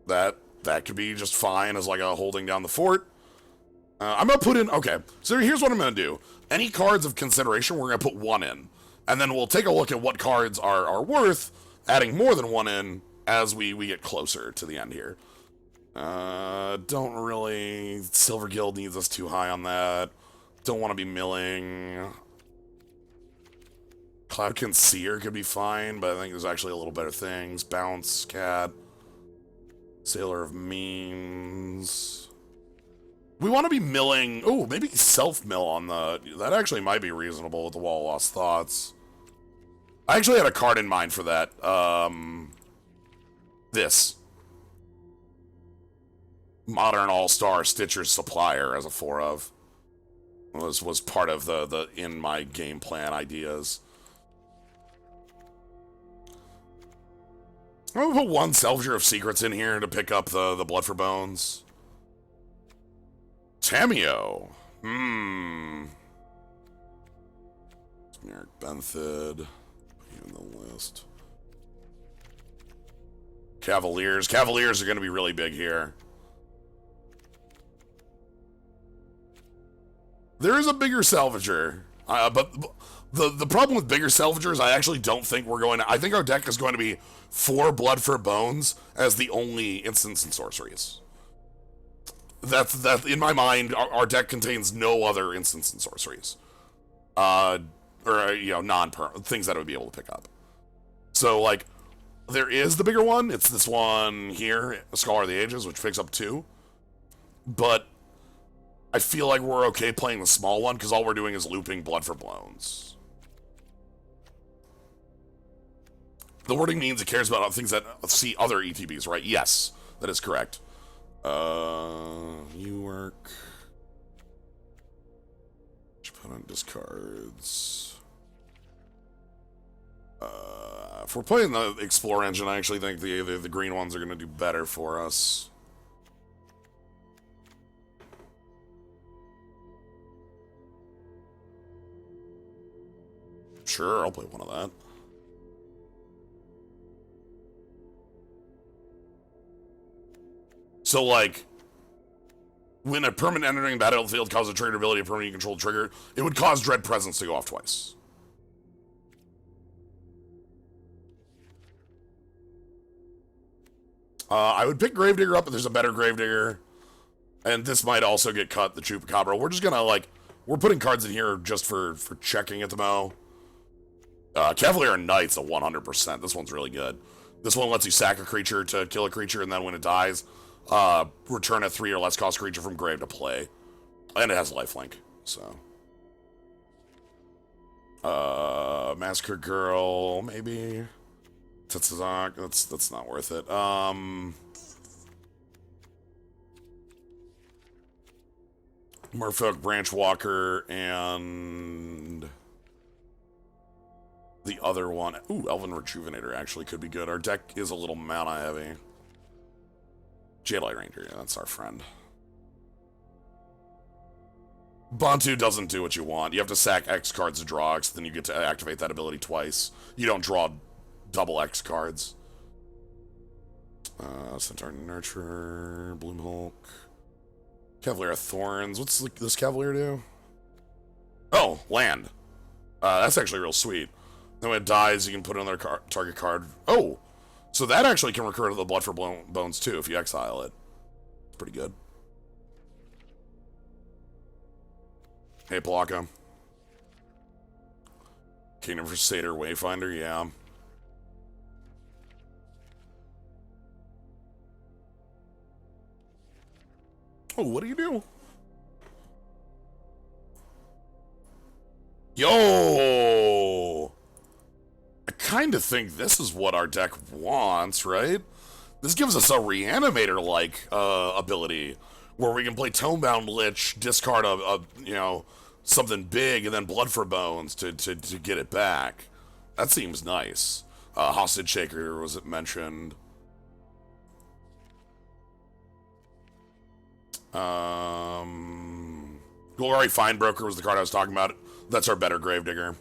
That could be just fine as like a holding down the fort. I'm gonna put in, okay, so here's what I'm gonna do. Any cards of consideration, we're gonna put 1 in. And then we'll take a look at what cards are worth adding more than 1 in as we get closer to the end here. Don't really, Silver Guild needs us too high on that. Don't want to be milling. Cloud Conceer could be fine, but I think there's actually a little better things. Bounce, Cat, Sailor of Means. We want to be milling. Oh, maybe self-mill on the... That actually might be reasonable with the Wall of Lost Thoughts. I actually had a card in mind for that. This. Modern All-Star Stitcher's Supplier as a 4-of. Was part of the in my game plan ideas. I'm gonna put 1 Salvager of Secrets in here to pick up the Blood for Bones. Tameo. Merrick Benthid. Put you in the list. Cavaliers. Cavaliers are gonna be really big here. There is a bigger Salvager, but the problem with bigger Salvagers, I actually don't think we're going to... I think our deck is going to be 4 Blood for Bones as the only instants and sorceries. That's in my mind, our deck contains no other instants and sorceries. Or, you know, non-perm... things that I would be able to pick up. So, like, there is the bigger one. It's this one here, Scholar of the Ages, which picks up 2. But... I feel like we're okay playing the small one, because all we're doing is looping Blood for Bones. The wording means it cares about things that see other ETBs, right? Yes, that is correct. You work. Put on discards. If we're playing the Explore engine, I actually think the green ones are going to do better for us. Sure, I'll play one of that. So, like, when a permanent entering the battlefield causes a triggered ability of permanent controlled trigger, it would cause Dread Presence to go off twice. I would pick Gravedigger up if there's a better Gravedigger. And this might also get cut, the Chupacabra. We're just gonna, like, we're putting cards in here just for checking at the mo. Cavalier and Knight's a 100%. This one's really good. This one lets you sack a creature to kill a creature, and then when it dies, return a 3 or less cost creature from grave to play. And it has lifelink, so. Massacre Girl, maybe. Tetsuzak, that's not worth it. Merfolk, Branchwalker, and... the other one. Ooh, Elven Rejuvenator actually could be good. Our deck is a little mana heavy. Jadelight Ranger, yeah, that's our friend. Bantu doesn't do what you want. You have to sack X cards to draw X, then you get to activate that ability twice. You don't draw double X cards. Centaur Nurturer, Bloomhulk. Cavalier of Thorns. What's this Cavalier do? Oh, land. That's actually real sweet. Then when it dies, you can put another target card. Oh! So that actually can recur to the Blood for Bones too, if you exile it. It's pretty good. Hey, Palaka. Kingdom Crusader Wayfinder, yeah. Oh, what do you do? Yo! I kind of think this is what our deck wants, right? This gives us a Reanimator-like ability, where we can play Tomebound Lich, discard a you know, something big, and then Blood for Bones to get it back. That seems nice. Hostage Shaker was it mentioned. Glory Finebroker was the card I was talking about. That's our better Gravedigger.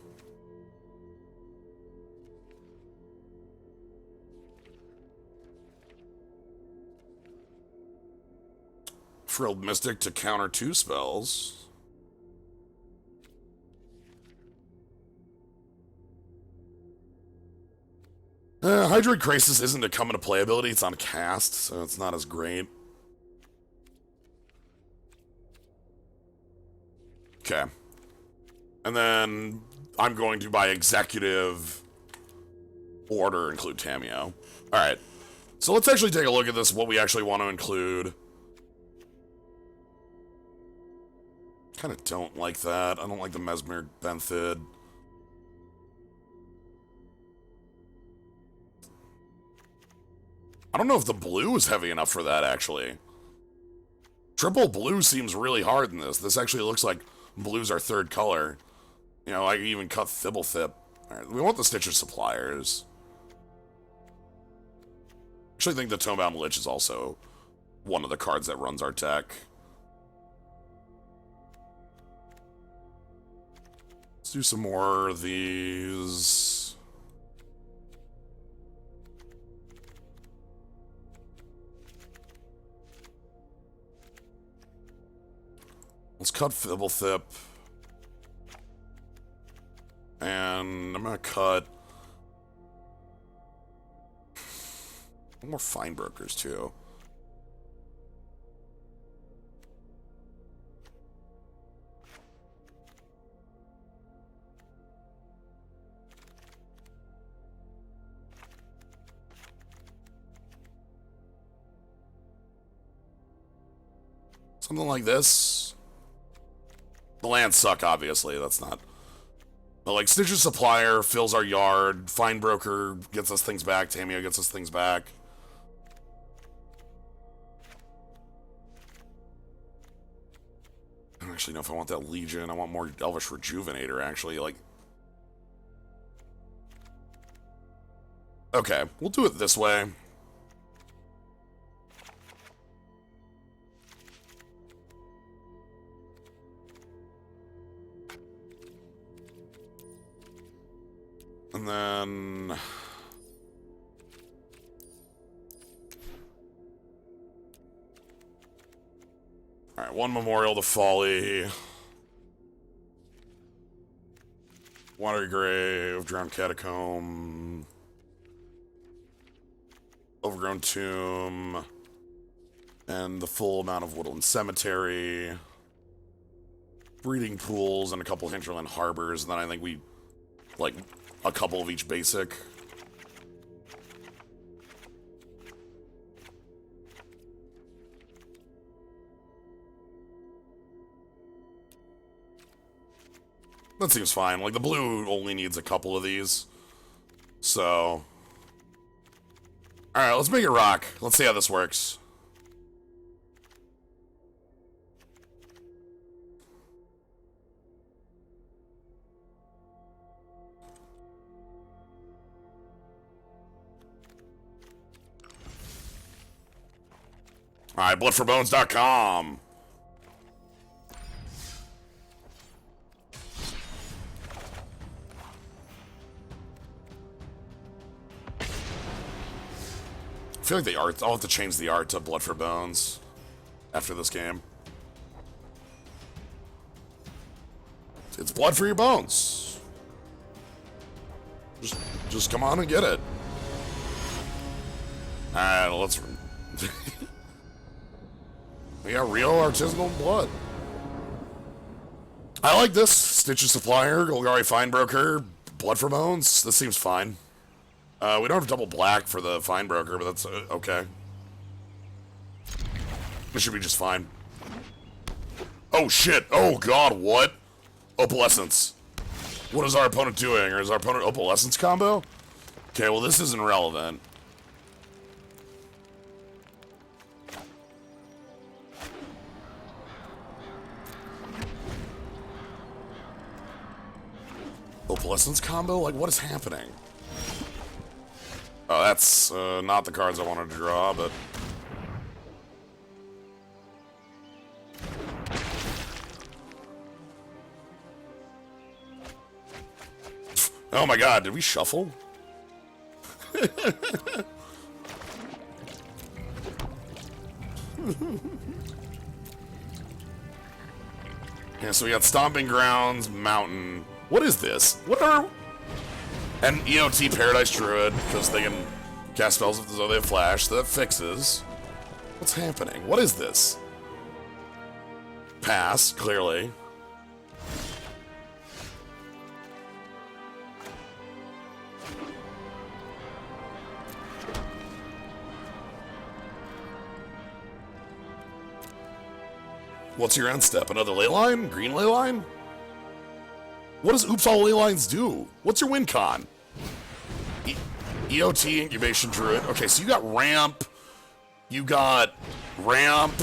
Frilled Mystic to counter 2 spells. Hydroid Crisis isn't a come into play ability, it's on cast, so it's not as great. Okay. And then I'm going to, by executive order, include Tamio. Alright. So let's actually take a look at this, what we actually want to include. Kind of don't like that. I don't like the Mesmer Benthid. I don't know if the blue is heavy enough for that, actually. Triple blue seems really hard in this. This actually looks like blue's our third color. You know, I can even cut Thibblethip. Alright, we want the Stitcher Suppliers. Actually, I think the Tomebound Lich is also one of the cards that runs our deck. Let's do some more of these. Let's cut Thibblethip. And I'm gonna cut more Finebrokers too. Something like this. The lands suck, obviously. That's not... But, like, Stitcher Supplier fills our yard. Finebroker gets us things back. Tamio gets us things back. I don't actually know if I want that Legion. I want more Elvish Rejuvenator, actually. Like... Okay, we'll do it this way. And then... Alright, one Memorial to Folly. Watery Grave, Drowned Catacomb. Overgrown Tomb. And the full amount of Woodland Cemetery. Breeding Pools and a couple Hinterland Harbors. And then I think we... like... a couple of each basic. That seems fine. Like, the blue only needs a couple of these. So... Alright, let's make it rock. Let's see how this works. Alright, bloodforbones.com. I feel like the art, I'll have to change the art to Blood for Bones after this game. It's blood for your bones. Just come on and get it. Alright, let's... We got real artisanal blood. I like this. Stitcher Supplier, Golgari Finebroker, Blood for Bones. This seems fine. We don't have double black for the Finebroker, but that's okay. This should be just fine. Oh shit! Oh god, what? Opalescence. What is our opponent doing? Or is our opponent Opalescence combo? Okay, well this isn't relevant. Opalescence combo? Like, what is happening? Oh, that's not the cards I wanted to draw, but... Oh my god, did we shuffle? Yeah, so we got Stomping Grounds, Mountain. What is this? What are... And EOT Paradise Druid, because they can cast spells as though they have flash, so that fixes. What's happening? What is this? Pass, clearly. What's your end step? Another ley line? Green ley line? What does Oops All Ley Lines do? What's your win con? EOT Incubation Druid. Okay, so you got ramp. You got ramp.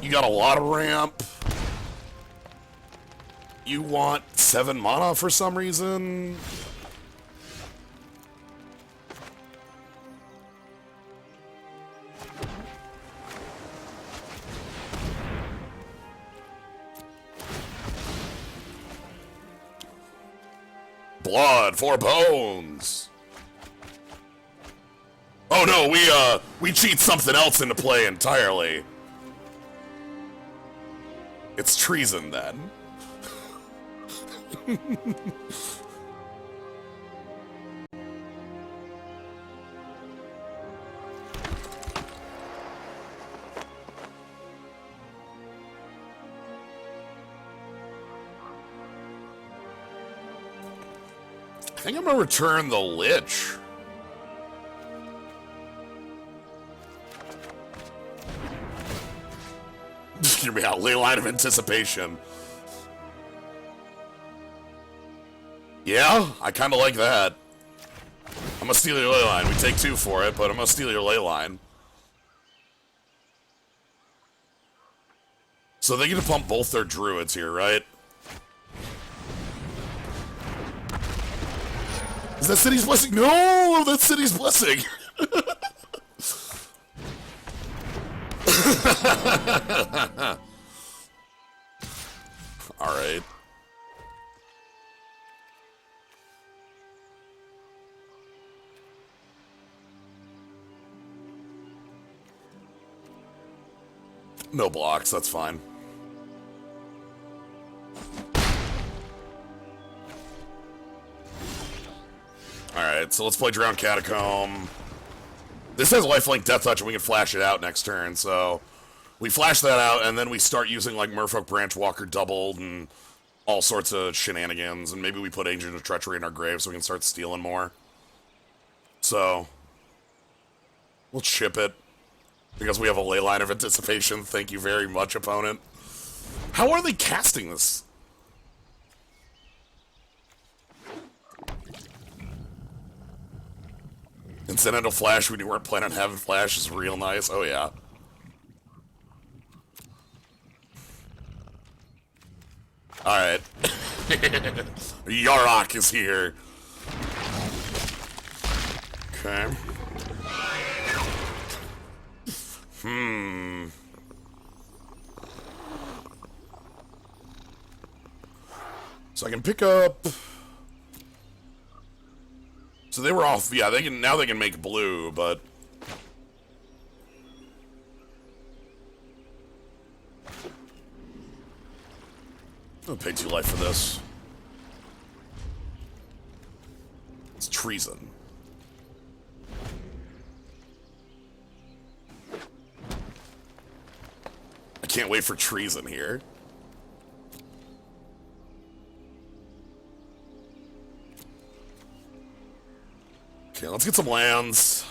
You got a lot of ramp. You want 7 mana for some reason. Blood for bones. Oh no, we cheat something else into play entirely. It's treason then. I think I'm gonna return the Lich. Hear me out, ley line of anticipation. Yeah, I kinda like that. I'm gonna steal your ley line. We take 2 for it, but I'm gonna steal your ley line. So they get to pump both their druids here, right? Is that City's Blessing? No, that's City's Blessing. All right. No blocks, that's fine. Alright, so let's play Drowned Catacomb. This has lifelink Death Touch and we can flash it out next turn, so... We flash that out and then we start using like Merfolk Branch Walker doubled and all sorts of shenanigans, and maybe we put Agent of Treachery in our grave so we can start stealing more. So... We'll chip it. Because we have a ley line of anticipation. Thank you very much, opponent. How are they casting this? Incidental Flash when you weren't planning on having Flash is real nice. Oh, yeah. Alright. Yarok is here. Okay. So I can pick up... So they were off, yeah, they can, now they can make blue, but... I'm gonna pay 2 life for this. It's treason. I can't wait for treason here. Okay, let's get some lands.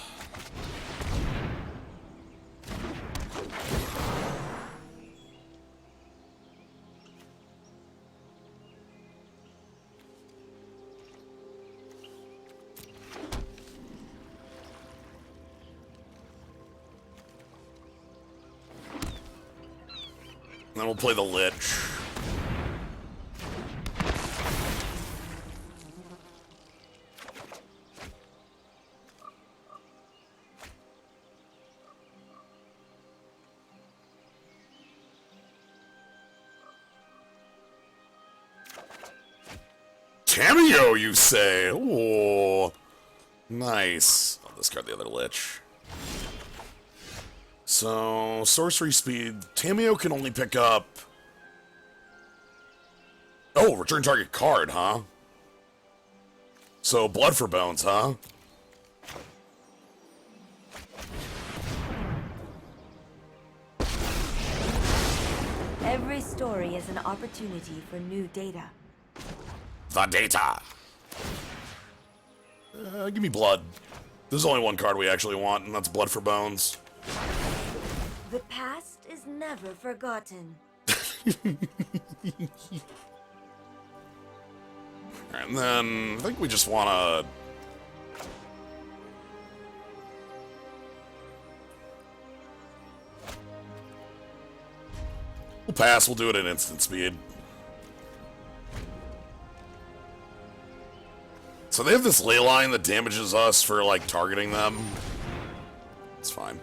Then we'll play the Lich. Cameo, you say? Ooh. Nice. I'll discard the other Lich. So, sorcery speed. Tameo can only pick up... Oh, return target card, huh? So, Blood for Bones, huh? Every story is an opportunity for new data. The data. Give me blood. There's only one card we actually want, and that's Blood for Bones. The past is never forgotten. And then I think we just want to... We'll pass. We'll do it at instant speed. So they have this ley line that damages us for, like, targeting them. It's fine.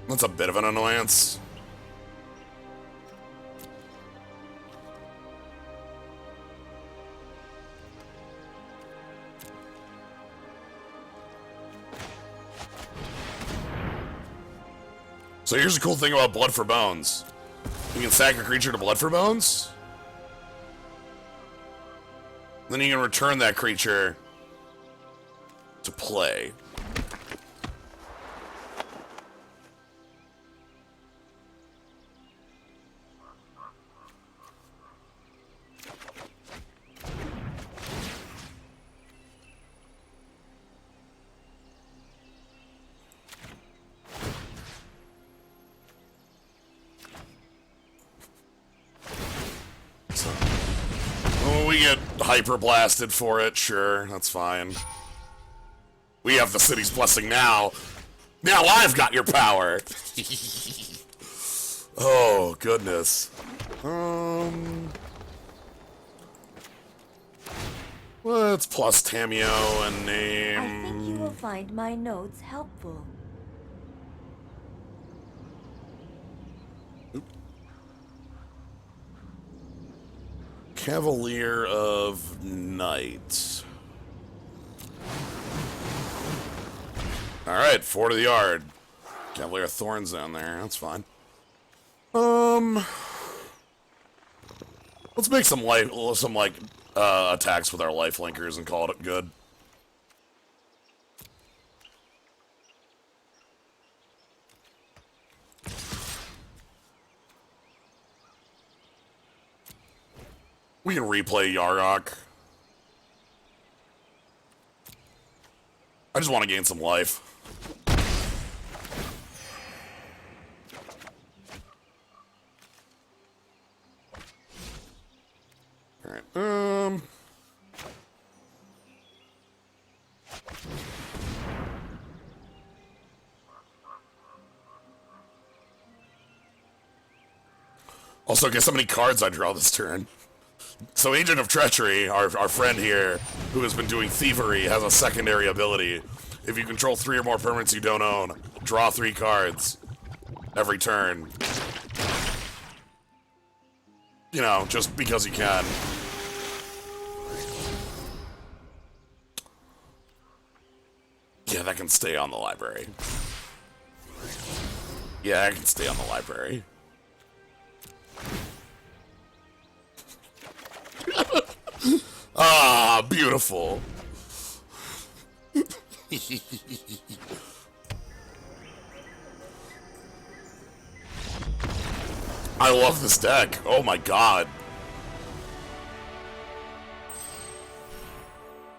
That's a bit of an annoyance. So here's the cool thing about Blood for Bones. You can sack a creature to Blood for Bones. Then you can return that creature to play. We get hyper blasted for it, sure, that's fine. We have the city's blessing now. Now I've got your power. Oh, goodness. Let's plus Tameo and name. I think you will find my notes helpful. Cavalier of Night. Alright, 4 to the yard. Cavalier of Thorns down there, that's fine. Let's make some attacks with our life linkers and call it good. We can replay Yarok. I just want to gain some life. Alright, Also, guess how many cards I draw this turn. So Agent of Treachery, our friend here, who has been doing thievery, has a secondary ability. If you control 3 or more permanents you don't own, draw 3 cards every turn. You know, just because you can. Yeah, that can stay on the library. Yeah, I can stay on the library. Ah, beautiful. I love this deck. Oh my god.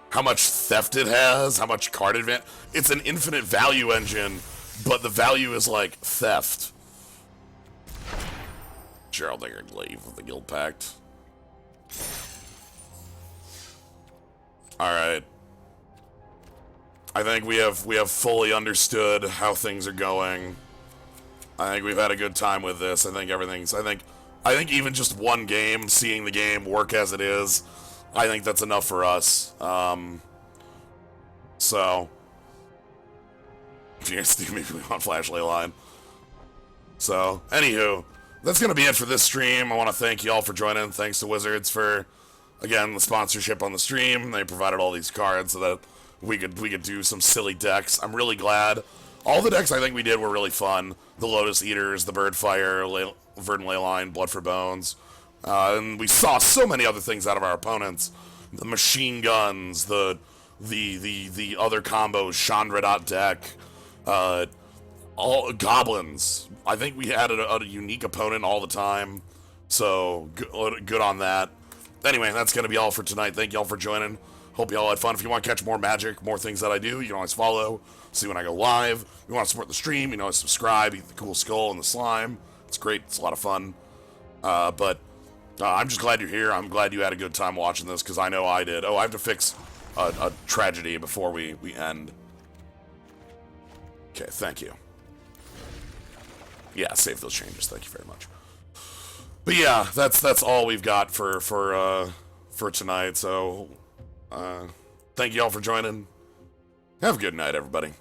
How much theft it has, how much card advantage. It's an infinite value engine, but the value is like theft. Sure, I'll take her leave with the Guild Pact. Alright. I think we have fully understood how things are going. I think we've had a good time with this. I think even just one game, seeing the game work as it is, I think that's enough for us. So if you guys think maybe we want Flashlight Line. So, anywho, that's going to be it for this stream. I want to thank you all for joining. Thanks to Wizards for, again, the sponsorship on the stream. They provided all these cards so that we could do some silly decks. I'm really glad. All the decks I think we did were really fun. The Lotus Eaters, the Birdfire, Verdant Leyline, Blood for Bones. And we saw so many other things out of our opponents. The machine guns, the other combos, Chandra deck, all goblins. I think we had a unique opponent all the time, so good on that. Anyway, that's gonna be all for tonight. Thank you all for joining. Hope you all had fun. If you want to catch more Magic, more things that I do, you can always follow, see when I go live. If you want to support the stream, you know, subscribe, eat the cool skull and the slime. It's great. It's a lot of fun. I'm just glad you're here. I'm glad you had a good time watching this, because I know I did. Oh, I have to fix a tragedy before we end. Okay, thank you. Yeah, save those changes. Thank you very much. But yeah, that's all we've got for tonight. So, thank you all for joining. Have a good night, everybody.